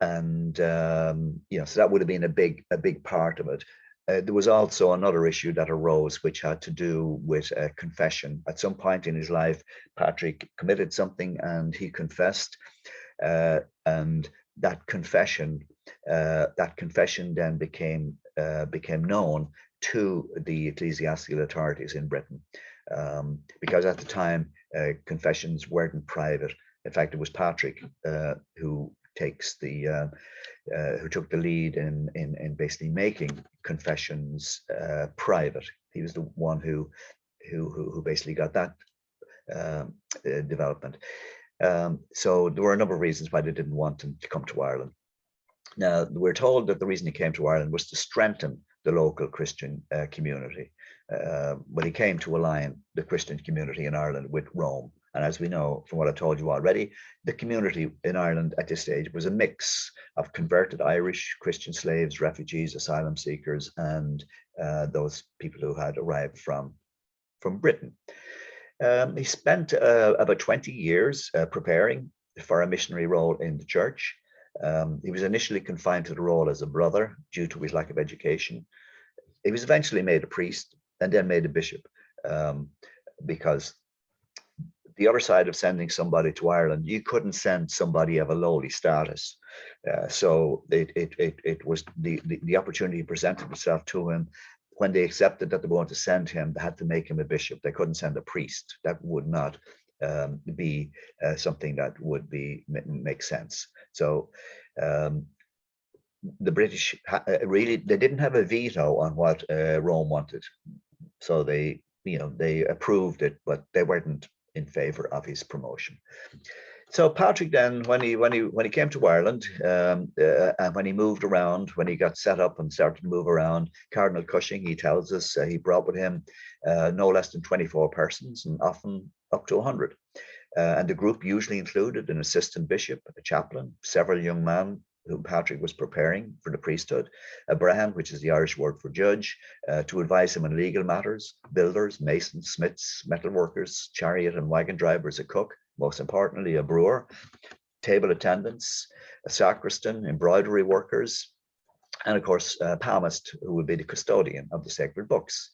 that would have been a big part of it. There was also another issue that arose, which had to do with confession. At some point in his life, Patrick committed something and he confessed, and that confession then became known to the ecclesiastical authorities in Britain, because at the time confessions weren't private. In fact, it was Patrick who took the lead in basically making confessions private. He was the one who basically got that development. So there were a number of reasons why they didn't want him to come to Ireland. Now, we're told that the reason he came to Ireland was to strengthen the local Christian community. But he came to align the Christian community in Ireland with Rome. And as we know from what I told you already, the community in Ireland at this stage was a mix of converted Irish Christian slaves, refugees, asylum seekers, and those people who had arrived from Britain. He spent about 20 years preparing for a missionary role in the church. He was initially confined to the role as a brother due to his lack of education. He was eventually made a priest and then made a bishop, because the other side of sending somebody to Ireland, you couldn't send somebody of a lowly status. So it was the opportunity presented itself to him. When they accepted that they wanted to send him, they had to make him a bishop. They couldn't send a priest. That would not be something that would make sense. So the British they didn't have a veto on what Rome wanted. So they approved it, but they weren't in favor of his promotion. So Patrick then, when he came to Ireland, and when he moved around, when he got set up and started to move around, Cardinal Cushing, he tells us, he brought with him no less than 24 persons, and often up to 100. And the group usually included an assistant bishop, a chaplain, several young men whom Patrick was preparing for the priesthood, a brehon, which is the Irish word for judge, to advise him on legal matters, builders, masons, smiths, metal workers, chariot and wagon drivers, a cook, most importantly, a brewer, table attendants, a sacristan, embroidery workers, and of course, a palmist, who would be the custodian of the sacred books.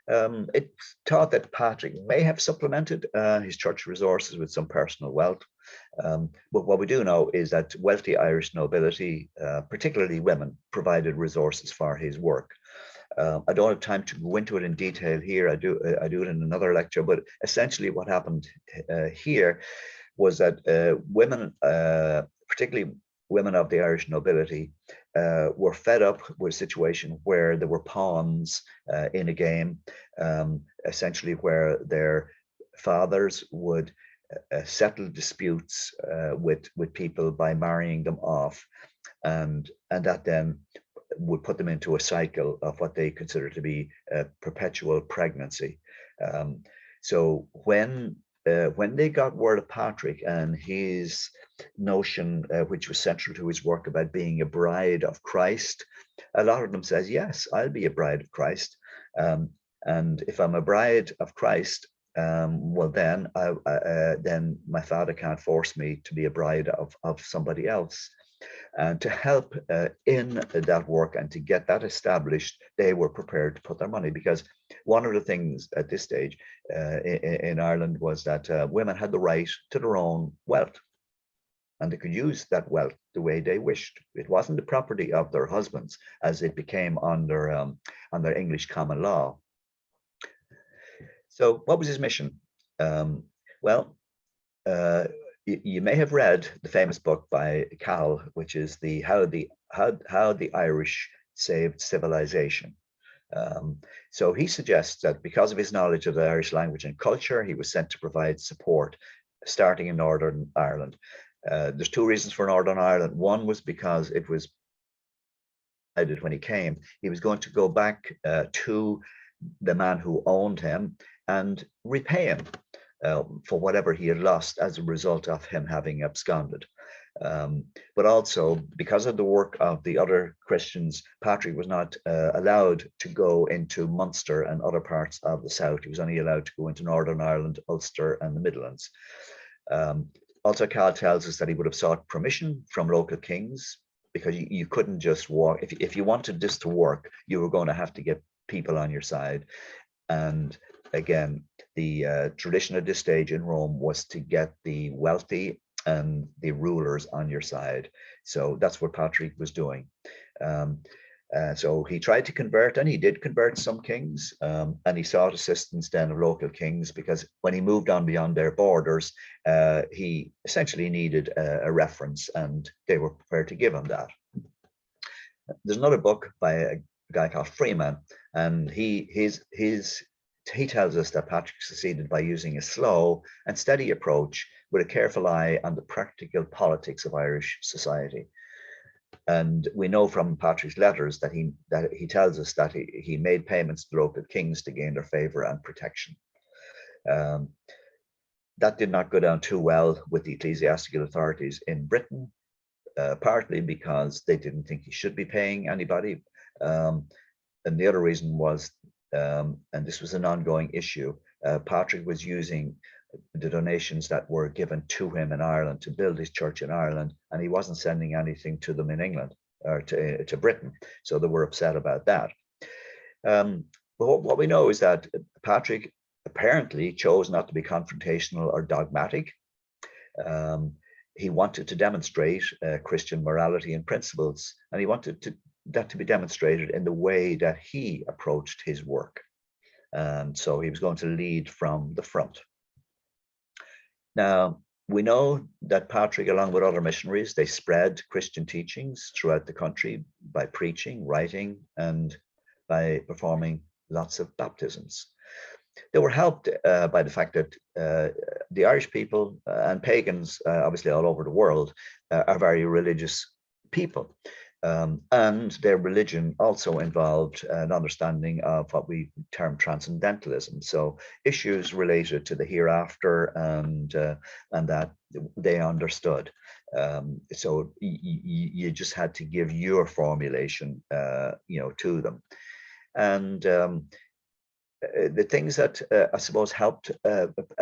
It's thought that Patrick may have supplemented his church resources with some personal wealth. But what we do know is that wealthy Irish nobility, particularly women, provided resources for his work. I don't have time to go into it in detail here. I do it in another lecture, but essentially what happened here was that women, particularly women of the Irish nobility, were fed up with a situation where there were pawns in a game, essentially where their fathers would settle disputes with people by marrying them off, and that then would put them into a cycle of what they consider to be a perpetual pregnancy. So when they got word of Patrick and his notion, which was central to his work, about being a bride of Christ, a lot of them says, yes, I'll be a bride of Christ. And if I'm a bride of Christ, well, then my father can't force me to be a bride of somebody else. And to help in that work and to get that established, they were prepared to put their money, because one of the things at this stage in Ireland was that women had the right to their own wealth. and they could use that wealth the way they wished. It wasn't the property of their husbands, as it became under English common law. So what was his mission? Well, you may have read the famous book by Cal, which is how the Irish saved civilization. So he suggests that because of his knowledge of the Irish language and culture, he was sent to provide support starting in Northern Ireland. There's two reasons for Northern Ireland. One was because it was decided when he came, he was going to go back to the man who owned him and repay him for whatever he had lost as a result of him having absconded. But also because of the work of the other Christians, Patrick was not allowed to go into Munster and other parts of the south. He was only allowed to go into Northern Ireland, Ulster, and the Midlands. Also, Cal tells us that he would have sought permission from local kings, because you couldn't just walk. If you wanted this to work, you were going to have to get people on your side. And again, the tradition at this stage in Rome was to get the wealthy and the rulers on your side. So that's what Patrick was doing. So he tried to convert, and he did convert some kings, and he sought assistance then of local kings, because when he moved on beyond their borders, he essentially needed a reference, and they were prepared to give him that. There's another book by a guy called Freeman, and he tells us that Patrick succeeded by using a slow and steady approach with a careful eye on the practical politics of Irish society. And we know from Patrick's letters that he tells us that he made payments to local kings to gain their favor and protection. That did not go down too well with the ecclesiastical authorities in Britain, partly because they didn't think he should be paying anybody. And the other reason was, and this was an ongoing issue, Patrick was using the donations that were given to him in Ireland to build his church in Ireland, and he wasn't sending anything to them in England or to Britain. So they were upset about that. But what we know is that Patrick apparently chose not to be confrontational or dogmatic. He wanted to demonstrate Christian morality and principles, and he wanted that to be demonstrated in the way that he approached his work. And so he was going to lead from the front. Now, we know that Patrick, along with other missionaries, they spread Christian teachings throughout the country by preaching, writing, and by performing lots of baptisms. They were helped by the fact that the Irish people and pagans, obviously all over the world, are very religious people. And their religion also involved an understanding of what we term transcendentalism. So issues related to the hereafter and that they understood. So you just had to give your formulation, to them. And the things that I suppose helped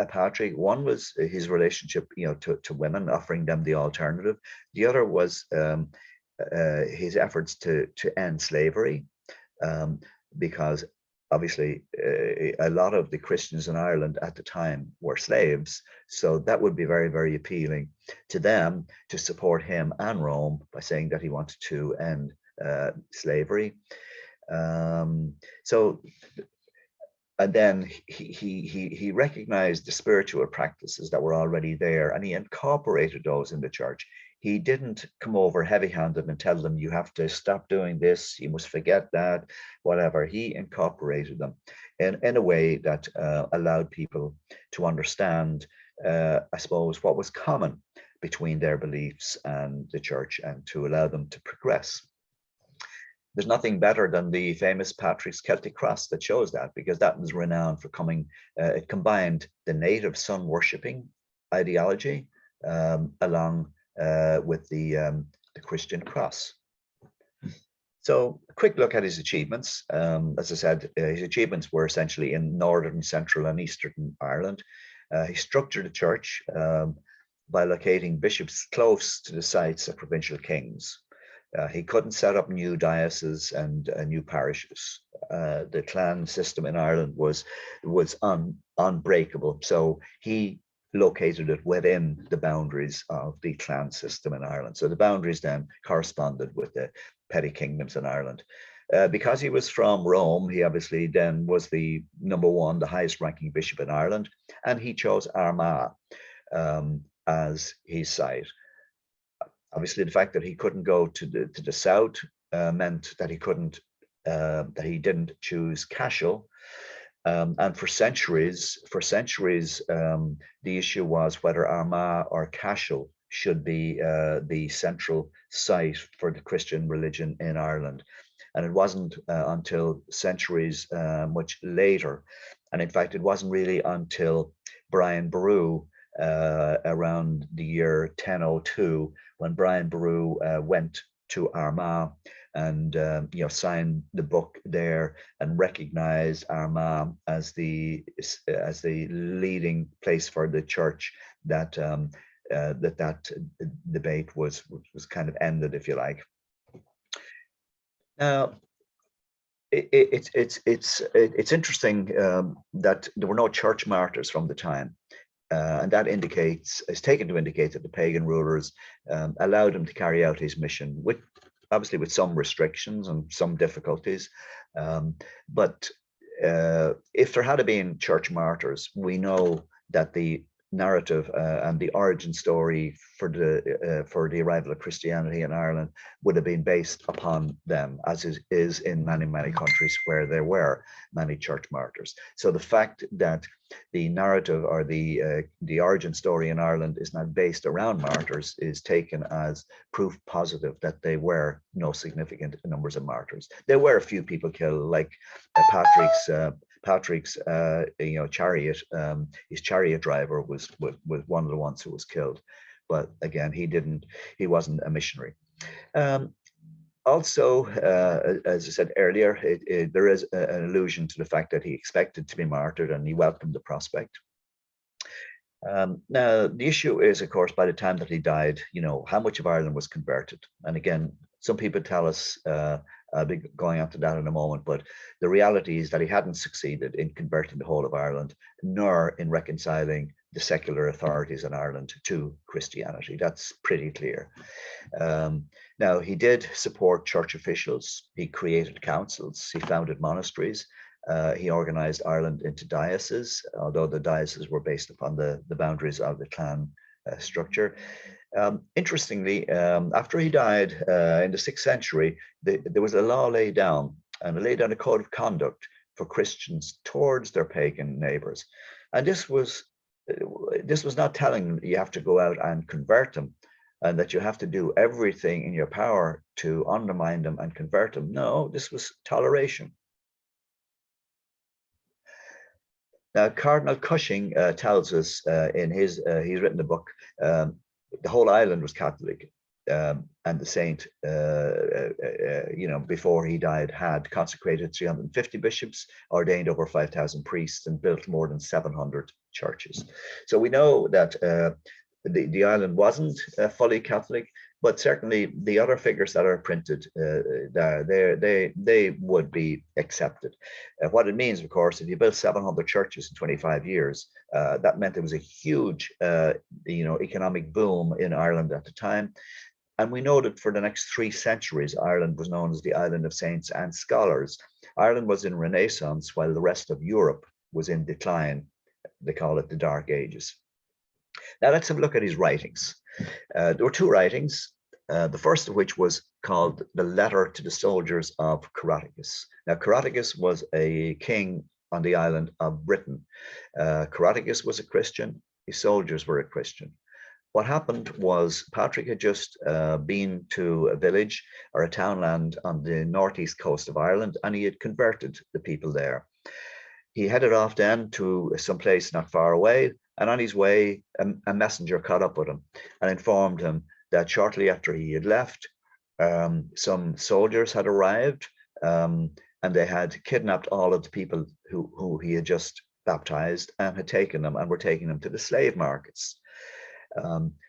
Patrick, one was his relationship, to women, offering them the alternative. The other was his efforts to end slavery, because obviously a lot of the Christians in Ireland at the time were slaves. So that would be very, very appealing to them to support him and Rome by saying that he wanted to end slavery. And then he recognized the spiritual practices that were already there, and he incorporated those in the church. He didn't come over heavy-handed and tell them, you have to stop doing this, you must forget that, whatever. He incorporated them in a way that allowed people to understand, I suppose, what was common between their beliefs and the church, and to allow them to progress. There's nothing better than the famous Patrick's Celtic cross that shows that, because that was renowned for it combined the native sun worshipping ideology along with the Christian cross. So a quick look at his achievements. As I said, his achievements were essentially in Northern, Central, and Eastern Ireland. He structured the church by locating bishops close to the sites of provincial kings. He couldn't set up new dioceses and new parishes. The clan system in Ireland was unbreakable. So he located it within the boundaries of the clan system in Ireland. So the boundaries then corresponded with the petty kingdoms in Ireland. Because he was from Rome, he obviously then was the number one, the highest ranking bishop in Ireland, and he chose Armagh as his site. Obviously, the fact that he couldn't go to the south meant that he didn't choose Cashel. And for centuries, the issue was whether Armagh or Cashel should be the central site for the Christian religion in Ireland. And it wasn't until centuries much later, and in fact, it wasn't really until Brian Boru around the year 1002 when Brian Boru went to Armagh and signed the book there and recognized Armagh as the leading place for the church, that that debate was kind of ended, if you like. Now, it's interesting that there were no church martyrs from the time. And that is taken to indicate that the pagan rulers allowed him to carry out his mission, obviously with some restrictions and some difficulties. But if there had been church martyrs, we know that the narrative and the origin story for the arrival of Christianity in Ireland would have been based upon them, as is in many countries where there were many church martyrs. So the fact that the narrative or the origin story in Ireland is not based around martyrs is taken as proof positive that there were no significant numbers of martyrs. There were a few people killed, like Patrick's chariot, his chariot driver was one of the ones who was killed, but again, he wasn't a missionary. Also, as I said earlier, there is an allusion to the fact that he expected to be martyred and he welcomed the prospect. Now, the issue is, of course, by the time that he died, how much of Ireland was converted? And again, some people tell us, I'll be going on to that in a moment, but the reality is that he hadn't succeeded in converting the whole of Ireland, nor in reconciling the secular authorities in Ireland to Christianity. That's pretty clear. Now, he did support church officials. He created councils. He founded monasteries. He organized Ireland into dioceses, although the dioceses were based upon the boundaries of the clan structure. Interestingly, after he died in the 6th century, there was a law laid down, and it laid down a code of conduct for Christians towards their pagan neighbors. And this was not telling them you have to go out and convert them and that you have to do everything in your power to undermine them and convert them. No, this was toleration. Now, Cardinal Cushing tells us in he's written a book, the whole island was Catholic, and the saint, before he died, had consecrated 350 bishops, ordained over 5,000 priests, and built more than 700 churches. So we know that the island wasn't fully Catholic, but certainly the other figures that are printed they would be accepted. What it means, of course, if you built 700 churches in 25 years, that meant there was a huge economic boom in Ireland at the time. And we know that for the next 3 centuries, Ireland was known as the island of saints and scholars. Ireland was in Renaissance while the rest of Europe was in decline. They call it the Dark Ages. Now let's have a look at his writings. There were 2 writings, the first of which was called The Letter to the Soldiers of Caroticus. Now, Caroticus was a king on the island of Britain. Caroticus was a Christian. His soldiers were a Christian. What happened was Patrick had just been to a village or a townland on the northeast coast of Ireland, and he had converted the people there. He headed off then to some place not far away, and on his way, a messenger caught up with him and informed him that shortly after he had left, some soldiers had arrived, and they had kidnapped all of the people who he had just baptized and had taken them and were taking them to the slave markets.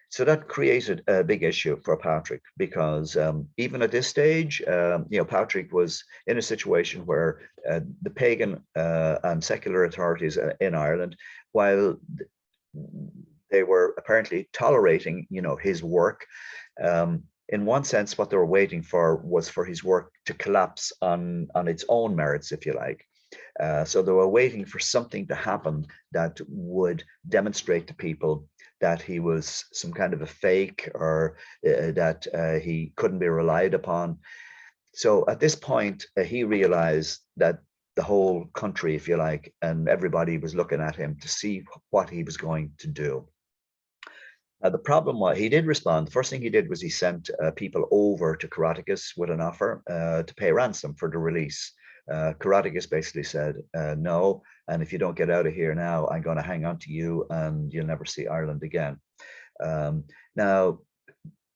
So that created a big issue for Patrick, because even at this stage, Patrick was in a situation where the pagan and secular authorities in Ireland, while they were apparently tolerating, his work. In one sense, what they were waiting for was for his work to collapse on its own merits, if you like. So they were waiting for something to happen that would demonstrate to people that he was some kind of a fake, or that he couldn't be relied upon. So at this point, he realized that the whole country, if you like, and everybody was looking at him to see what he was going to do. The problem was, he did respond. The first thing he did was he sent people over to Caroticus with an offer to pay ransom for the release. Caroticus basically said, no, and if you don't get out of here now, I'm going to hang on to you and you'll never see Ireland again. Now,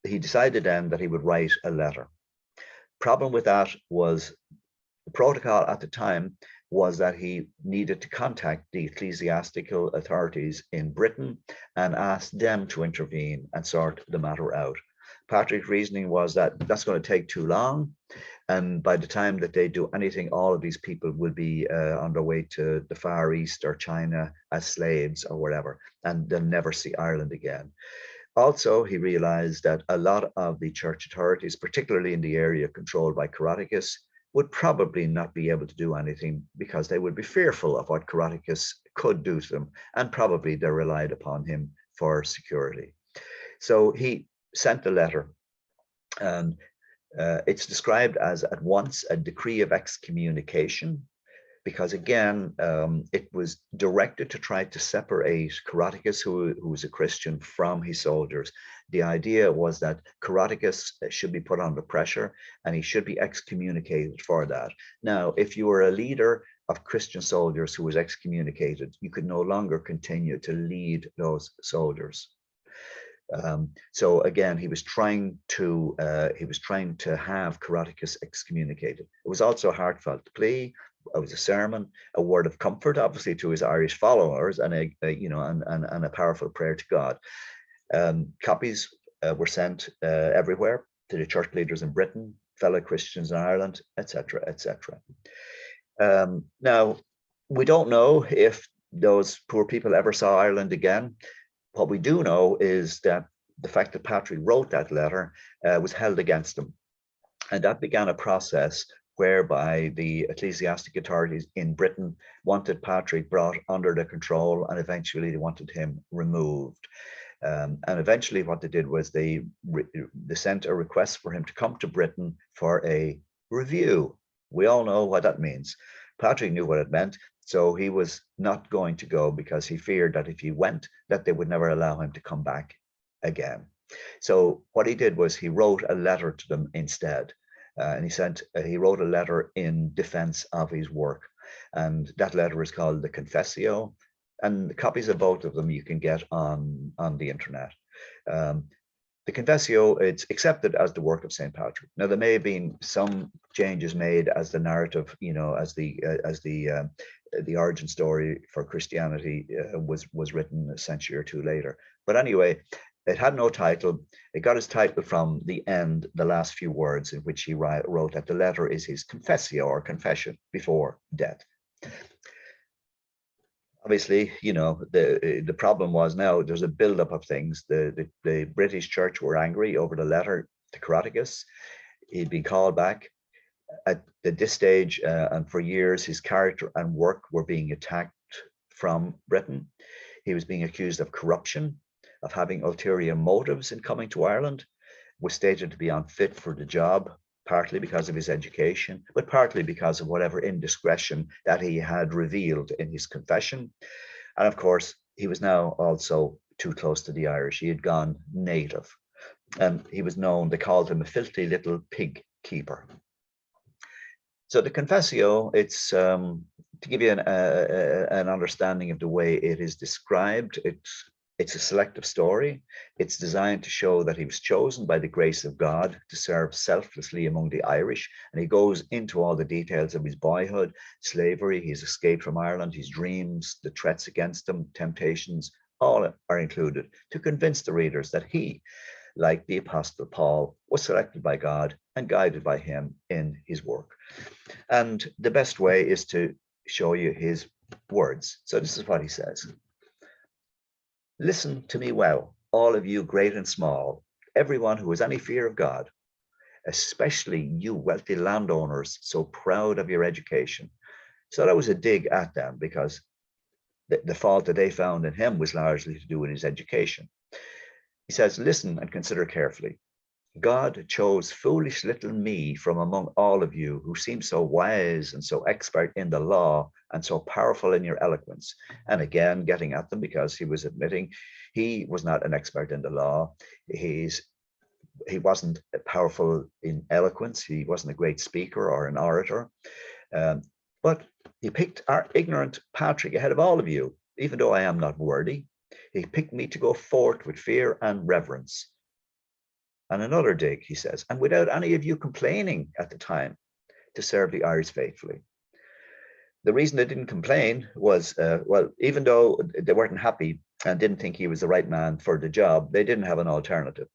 he decided then that he would write a letter. Problem with that was the protocol at the time was that he needed to contact the ecclesiastical authorities in Britain and ask them to intervene and sort the matter out. Patrick's reasoning was that that's going to take too long, and by the time that they do anything, all of these people will be on their way to the Far East or China as slaves or whatever, and they'll never see Ireland again. Also, he realized that a lot of the church authorities, particularly in the area controlled by Caroticus, would probably not be able to do anything because they would be fearful of what Caroticus could do to them, and probably they relied upon him for security. So he sent a letter, and it's described as at once a decree of excommunication, because again, it was directed to try to separate Caroticus, who was a Christian, from his soldiers. The idea was that Caroticus should be put under pressure and he should be excommunicated for that. Now, if you were a leader of Christian soldiers who was excommunicated, you could no longer continue to lead those soldiers. So again, he was trying to have Caroticus excommunicated. It was also a heartfelt plea. It was a sermon, a word of comfort, obviously, to his Irish followers, and a powerful prayer to God. Copies were sent everywhere to the church leaders in Britain, fellow Christians in Ireland, etc., etc. Now, we don't know if those poor people ever saw Ireland again. What we do know is that the fact that Patrick wrote that letter was held against him, and that began a process whereby the ecclesiastic authorities in Britain wanted Patrick brought under their control, and eventually they wanted him removed. And eventually what they did was they sent a request for him to come to Britain for a review. We all know what that means. Patrick knew what it meant, so he was not going to go because he feared that if he went, that they would never allow him to come back again. So what he did was he wrote a letter to them instead. And he wrote a letter in defense of his work, and that letter is called the Confessio, and copies of both of them you can get on the internet. The Confessio, it's accepted as the work of St. Patrick. Now, there may have been some changes made as the narrative, as the origin story for Christianity was written a century or two later. But anyway, it had no title. It got its title from the end, the last few words, in which he wrote that the letter is his confessio, or confession, before death. Obviously, the problem was now there's a buildup of things. The British church were angry over the letter to Caroticus. He'd been called back. At this stage, and for years, his character and work were being attacked from Britain. He was being accused of corruption, of having ulterior motives in coming to Ireland, was stated to be unfit for the job, partly because of his education, but partly because of whatever indiscretion that he had revealed in his confession. And of course, he was now also too close to the Irish. He had gone native, and he was known, they called him a filthy little pig keeper. So the Confessio, it's to give you an understanding of the way it is described. It's a selective story. It's designed to show that he was chosen by the grace of God to serve selflessly among the Irish. And he goes into all the details of his boyhood, slavery, his escape from Ireland, his dreams, the threats against him, temptations, all are included to convince the readers that he, like the Apostle Paul, was selected by God and guided by him in his work. And the best way is to show you his words. So this is what he says. Listen to me well, all of you great and small, everyone who has any fear of God, especially you wealthy landowners so proud of your education. So that was a dig at them, because the fault that they found in him was largely to do with his education. He says, listen and consider carefully. God chose foolish little me from among all of you who seem so wise and so expert in the law and so powerful in your eloquence. And again, getting at them, because he was admitting he was not an expert in the law. He wasn't powerful in eloquence. He wasn't a great speaker or an orator. But he picked our ignorant Patrick ahead of all of you, even though I am not worthy. He picked me to go forth with fear and reverence. And another dig, he says, and without any of you complaining at the time, to serve the Irish faithfully. The reason they didn't complain was, well, even though they weren't happy and didn't think he was the right man for the job, they didn't have an alternative.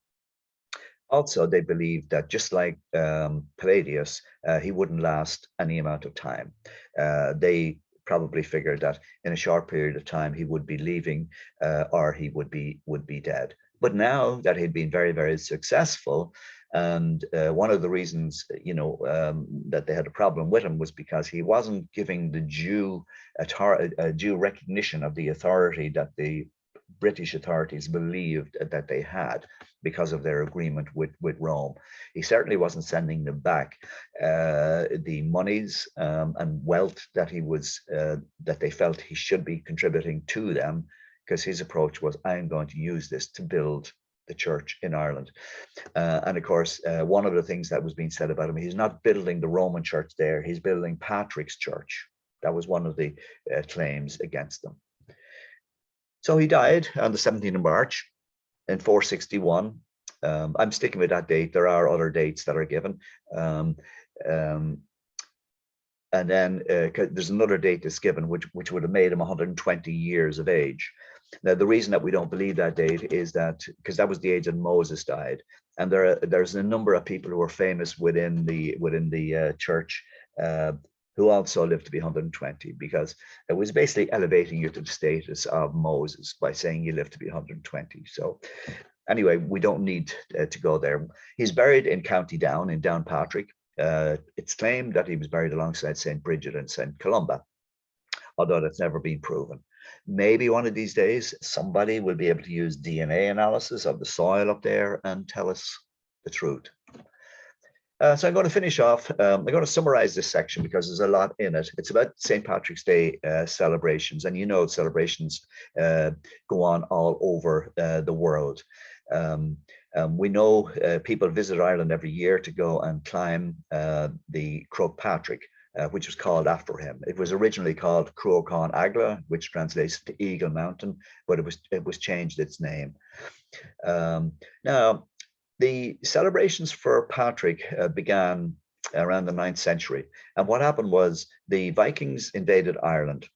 Also, they believed that just like Palladius, he wouldn't last any amount of time. They probably figured that in a short period of time he would be leaving, or he would be dead. But now that he'd been very, very successful, and one of the reasons, that they had a problem with him was because he wasn't giving the due recognition of the authority that the British authorities believed that they had because of their agreement with Rome. He certainly wasn't sending them back the monies and wealth that that they felt he should be contributing to them, because his approach was, I'm going to use this to build the church in Ireland. And of course, one of the things that was being said about him, he's not building the Roman church there, he's building Patrick's church. That was one of the claims against them. So he died on the 17th of March in 461. I'm sticking with that date. There are other dates that are given. And then there's another date that's given, which would have made him 120 years of age. Now, the reason that we don't believe that date is that because that was the age that Moses died, and there's a number of people who are famous within the church who also lived to be 120, because it was basically elevating you to the status of Moses by saying you live to be 120. So anyway, we don't need to go there. He's buried in County Down, in Downpatrick. It's claimed that he was buried alongside St. Bridget and St. Columba, although that's never been proven. Maybe one of these days, somebody will be able to use DNA analysis of the soil up there and tell us the truth. So I'm going to finish off. I'm going to summarize this section because there's a lot in it. It's about St. Patrick's Day celebrations, and celebrations go on all over the world. We know people visit Ireland every year to go and climb the Croagh Patrick, which was called after him. It was originally called Croagh Con Agla, which translates to Eagle Mountain, but it was changed its name. Now, the celebrations for Patrick began around the 9th century. And what happened was the Vikings invaded Ireland.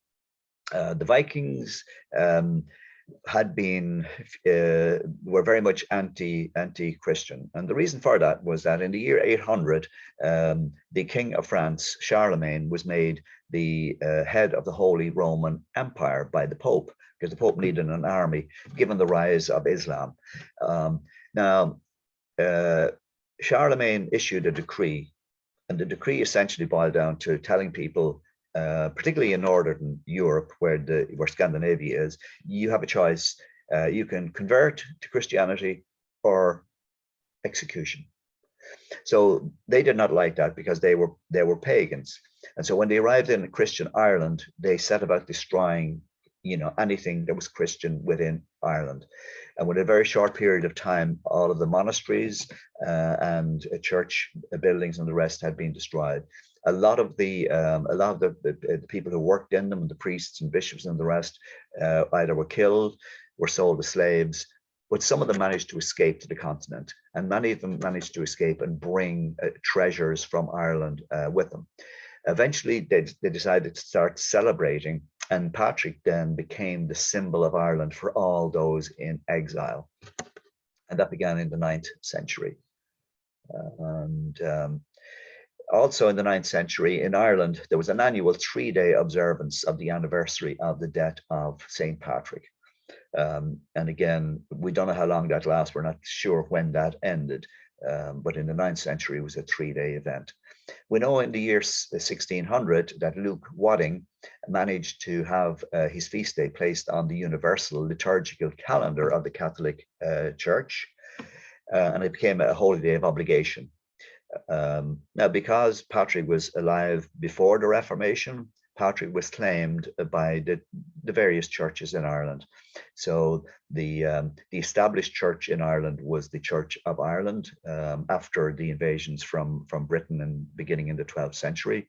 The Vikings were very much anti-Christian. And the reason for that was that in the year 800, the King of France, Charlemagne, was made the head of the Holy Roman Empire by the Pope, because the Pope needed an army, given the rise of Islam. Now, Charlemagne issued a decree, and the decree essentially boiled down to telling people, particularly in Northern Europe, where Scandinavia is, you have a choice. You can convert to Christianity or execution. So they did not like that, because they were pagans. And so when they arrived in Christian Ireland, they set about destroying anything that was Christian within Ireland. And within a very short period of time, all of the monasteries and church buildings and the rest had been destroyed. A lot of the people who worked in them, the priests and bishops and the rest, either were killed, were sold as slaves, but some of them managed to escape to the continent, and many of them managed to escape and bring treasures from Ireland with them. Eventually, they decided to start celebrating, and Patrick then became the symbol of Ireland for all those in exile. And that began in the 9th century. Also in the 9th century in Ireland, there was an annual 3-day observance of the anniversary of the death of St. Patrick. And again, we don't know how long that lasts. We're not sure when that ended. But in the 9th century, it was a 3-day event. We know in the year 1600 that Luke Wadding managed to have his feast day placed on the universal liturgical calendar of the Catholic Church, and it became a holy day of obligation. Now, because Patrick was alive before the Reformation, Patrick was claimed by the various churches in Ireland. So the established church in Ireland was the Church of Ireland after the invasions from Britain and beginning in the 12th century.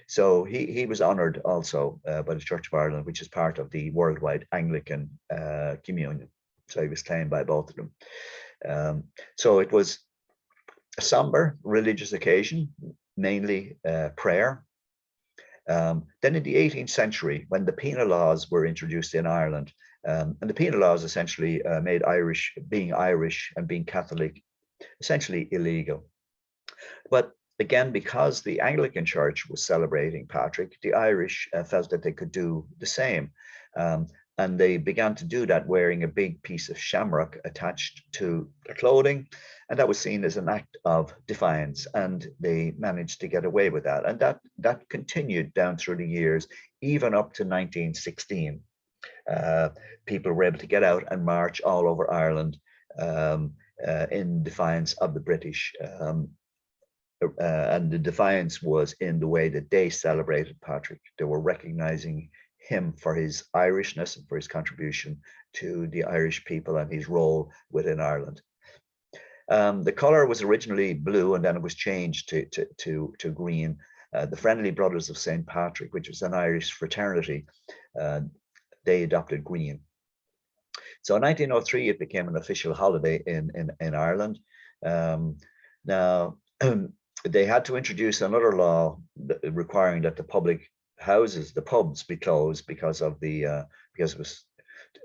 So he was honoured also by the Church of Ireland, which is part of the worldwide Anglican communion. So he was claimed by both of them. So it was a somber religious occasion, mainly prayer. Then in the 18th century, when the penal laws were introduced in Ireland, and the penal laws essentially made being Irish and being Catholic essentially illegal. But again, because the Anglican Church was celebrating Patrick, the Irish felt that they could do the same. And they began to do that wearing a big piece of shamrock attached to their clothing. And that was seen as an act of defiance. And they managed to get away with that. And that continued down through the years, even up to 1916. People were able to get out and march all over Ireland in defiance of the British. And the defiance was in the way that they celebrated Patrick. They were recognizing him for his Irishness and for his contribution to the Irish people and his role within Ireland. The color was originally blue, and then it was changed to green. The Friendly Brothers of St. Patrick, which was an Irish fraternity, they adopted green. So in 1903, it became an official holiday in Ireland. Now, they had to introduce another law requiring that the public houses, the pubs, be closed because it was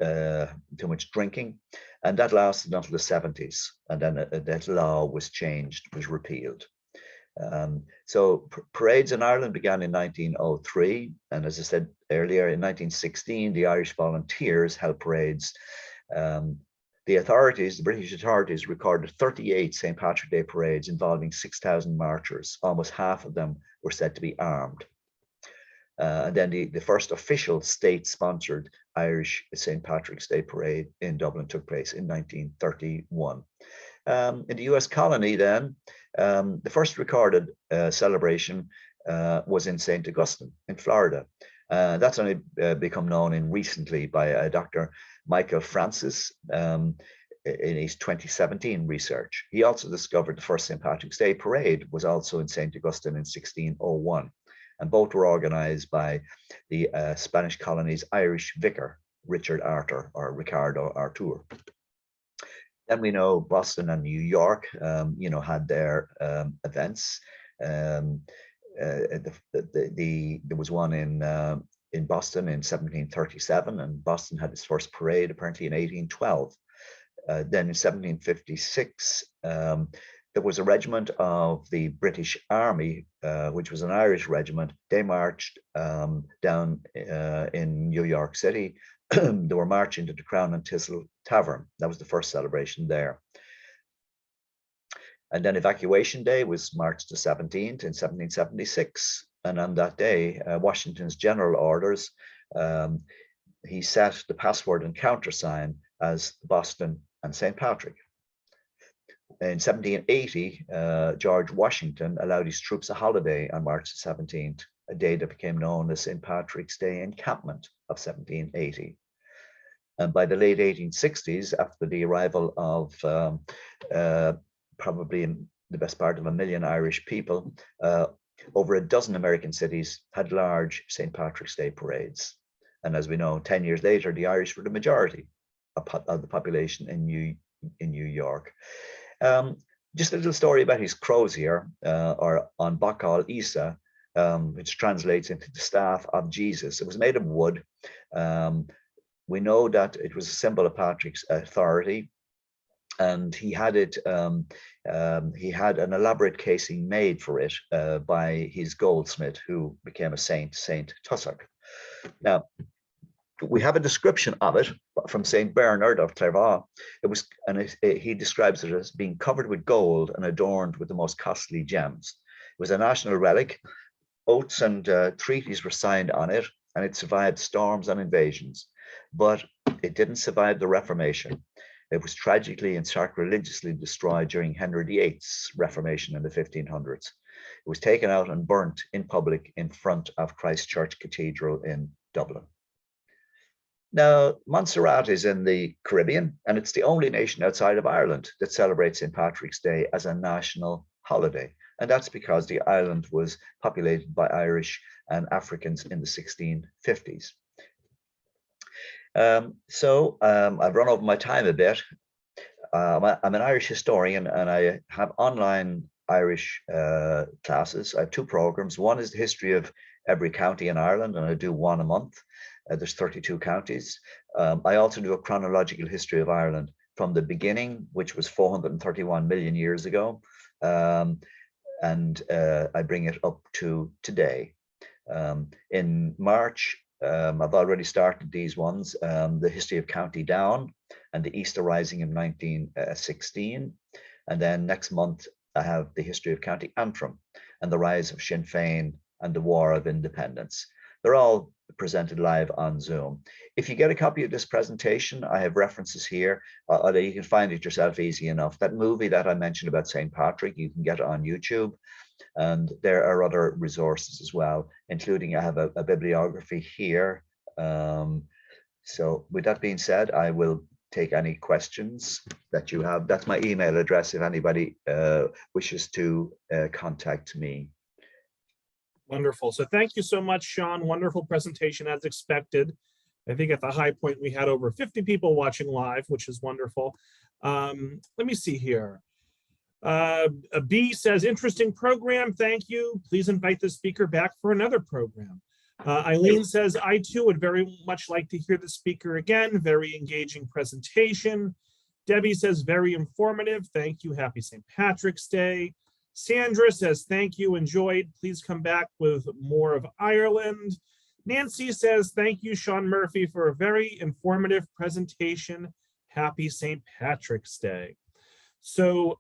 too much drinking, and that lasted until the 70s, and then that law was changed, was repealed. So parades in Ireland began in 1903, and as I said earlier, in 1916 the Irish Volunteers held parades. The British authorities recorded 38 St. Patrick's Day parades involving 6,000 marchers. Almost half of them were said to be armed. And then the first official state-sponsored Irish St. Patrick's Day parade in Dublin took place in 1931. In the US colony then, the first recorded celebration was in St. Augustine in Florida. That's only become known recently by Dr. Michael Francis in his 2017 research. He also discovered the first St. Patrick's Day parade was also in St. Augustine in 1601. And both were organized by the Spanish colony's Irish vicar, Richard Arthur, or Ricardo Artur. Then we know Boston and New York, had their events. There was one in Boston in 1737, and Boston had its first parade apparently in 1812. Then in 1756, there was a regiment of the British Army, which was an Irish regiment. They marched down in New York City. They were marching to the Crown and Thistle Tavern. That was the first celebration there. And then Evacuation Day was March the 17th in 1776. And on that day, Washington's general orders, he set the password and countersign as Boston and St. Patrick. In 1780, George Washington allowed his troops a holiday on March the 17th, a day that became known as St. Patrick's Day Encampment of 1780. And by the late 1860s, after the arrival of probably in the best part of 1 million Irish people, over a dozen American cities had large St. Patrick's Day parades. And as we know, 10 years later, the Irish were the majority of the population in New York. Just a little story about his crozier, or on Bakal Isa, which translates into the staff of Jesus. It was made of wood. We know that it was a symbol of Patrick's authority, and he had it. He had an elaborate casing made for it by his goldsmith, who became a saint, Saint Tussock. Now, we have a description of it from Saint Bernard of Clairvaux. He describes it as being covered with gold and adorned with the most costly gems. It was a national relic. Oaths and treaties were signed on it, and it survived storms and invasions, but it didn't survive the Reformation. It was tragically and sacrilegiously destroyed during Henry VIII's Reformation in the 1500s. It was taken out and burnt in public in front of Christ Church Cathedral in Dublin. Now, Montserrat is in the Caribbean, and it's the only nation outside of Ireland that celebrates St. Patrick's Day as a national holiday. And that's because the island was populated by Irish and Africans in the 1650s. I've run over my time a bit. I'm an Irish historian, and I have online Irish classes. I have two programs. One is the history of every county in Ireland, and I do one a month. There's 32 counties. I also do a chronological history of Ireland from the beginning, which was 431 million years ago. And I bring it up to today. In March, I've already started these ones, the history of County Down and the Easter Rising in 1916. And then next month, I have the history of County Antrim and the rise of Sinn Féin and the War of Independence. They're all presented live on Zoom. If you get a copy of this presentation, I have references here. You can find it yourself easy enough. That movie that I mentioned about St. Patrick, you can get it on YouTube. And there are other resources as well, including I have a bibliography here. So with that being said, I will take any questions that you have. That's my email address if anybody wishes to contact me. Wonderful. So thank you so much, Sean. Wonderful presentation as expected. I think at the high point, we had over 50 people watching live, which is wonderful. Let me see here. B says, interesting program. Thank you. Please invite the speaker back for another program. Eileen says, I too would very much like to hear the speaker again. Very engaging presentation. Debbie says, very informative. Thank you. Happy St. Patrick's Day. Sandra says, thank you, enjoyed. Please come back with more of Ireland. Nancy says, thank you, Sean Murphy, for a very informative presentation. Happy St. Patrick's Day. So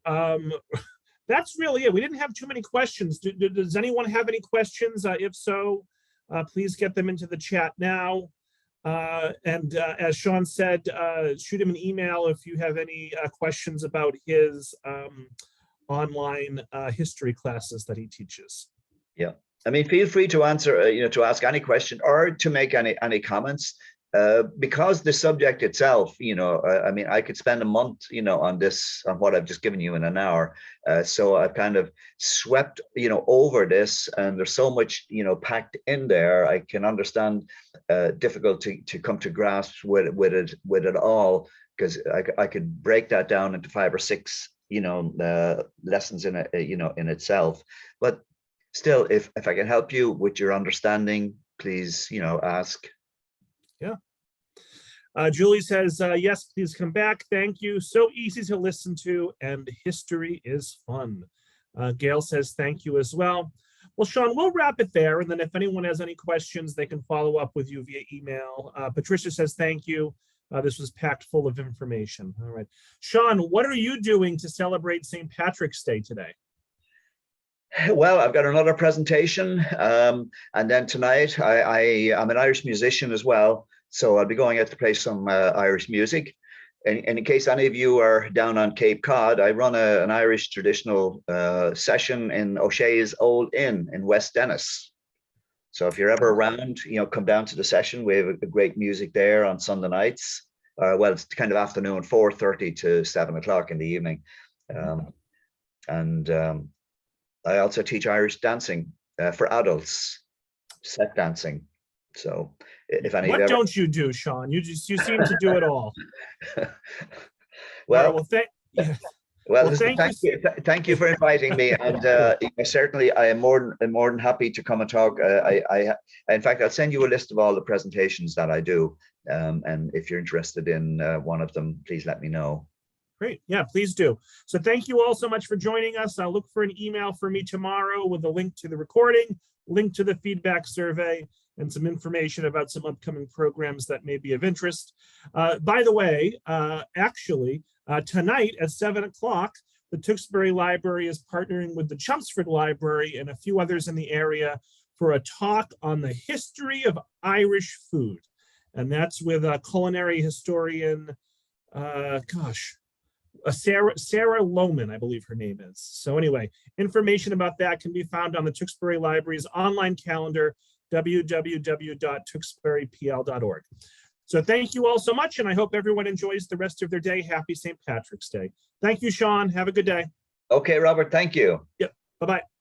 that's really it. We didn't have too many questions. Does anyone have any questions? If so, please get them into the chat now. As Sean said, shoot him an email if you have any questions about his online history classes that he teaches. Yeah, I mean, feel free to answer, to ask any question or to make any comments, because the subject itself, I mean, I could spend a month, on this, on what I've just given you in an hour. So I've kind of swept, over this, and there's so much, packed in there. I can understand difficult to come to grasp with it all, because I could break that down into 5 or 6 lessons in it, in itself. But still, if I can help you with your understanding, please, ask. Yeah. Julie says, yes, please come back. Thank you. So easy to listen to, and history is fun. Gail says, thank you as well. Well, Sean, we'll wrap it there. And then if anyone has any questions, they can follow up with you via email. Patricia says, thank you. This was packed full of information. All right. Sean, what are you doing to celebrate St. Patrick's Day today? Well, I've got another presentation. And then tonight, I'm an Irish musician as well. So I'll be going out to play some Irish music. And in case any of you are down on Cape Cod, I run an Irish traditional session in O'Shea's Old Inn in West Dennis. So if you're ever around, come down to the session. We have a great music there on Sunday nights. Well, it's kind of afternoon, 4:30 to 7 o'clock in the evening. I also teach Irish dancing for adults, set dancing. So if any, what don't you do, Sean? You seem to do it all. Well, all right, well, thank you for inviting me, and certainly I am more than happy to come and talk. In fact, I'll send you a list of all the presentations that I do, and if you're interested in one of them, please let me know. Great, yeah, please do. So thank you all so much for joining us. I'll look for an email from me tomorrow with a link to the recording, link to the feedback survey, and some information about some upcoming programs that may be of interest. By the way, tonight at 7 o'clock, the Tewkesbury Library is partnering with the Chelmsford Library and a few others in the area for a talk on the history of Irish food. And that's with a culinary historian, Sarah Lohman, I believe her name is. So anyway, information about that can be found on the Tewkesbury Library's online calendar, www.tewksburypl.org. So thank you all so much, and I hope everyone enjoys the rest of their day. Happy St. Patrick's Day. Thank you, Sean. Have a good day. Okay, Robert, thank you. Yep. Bye-bye.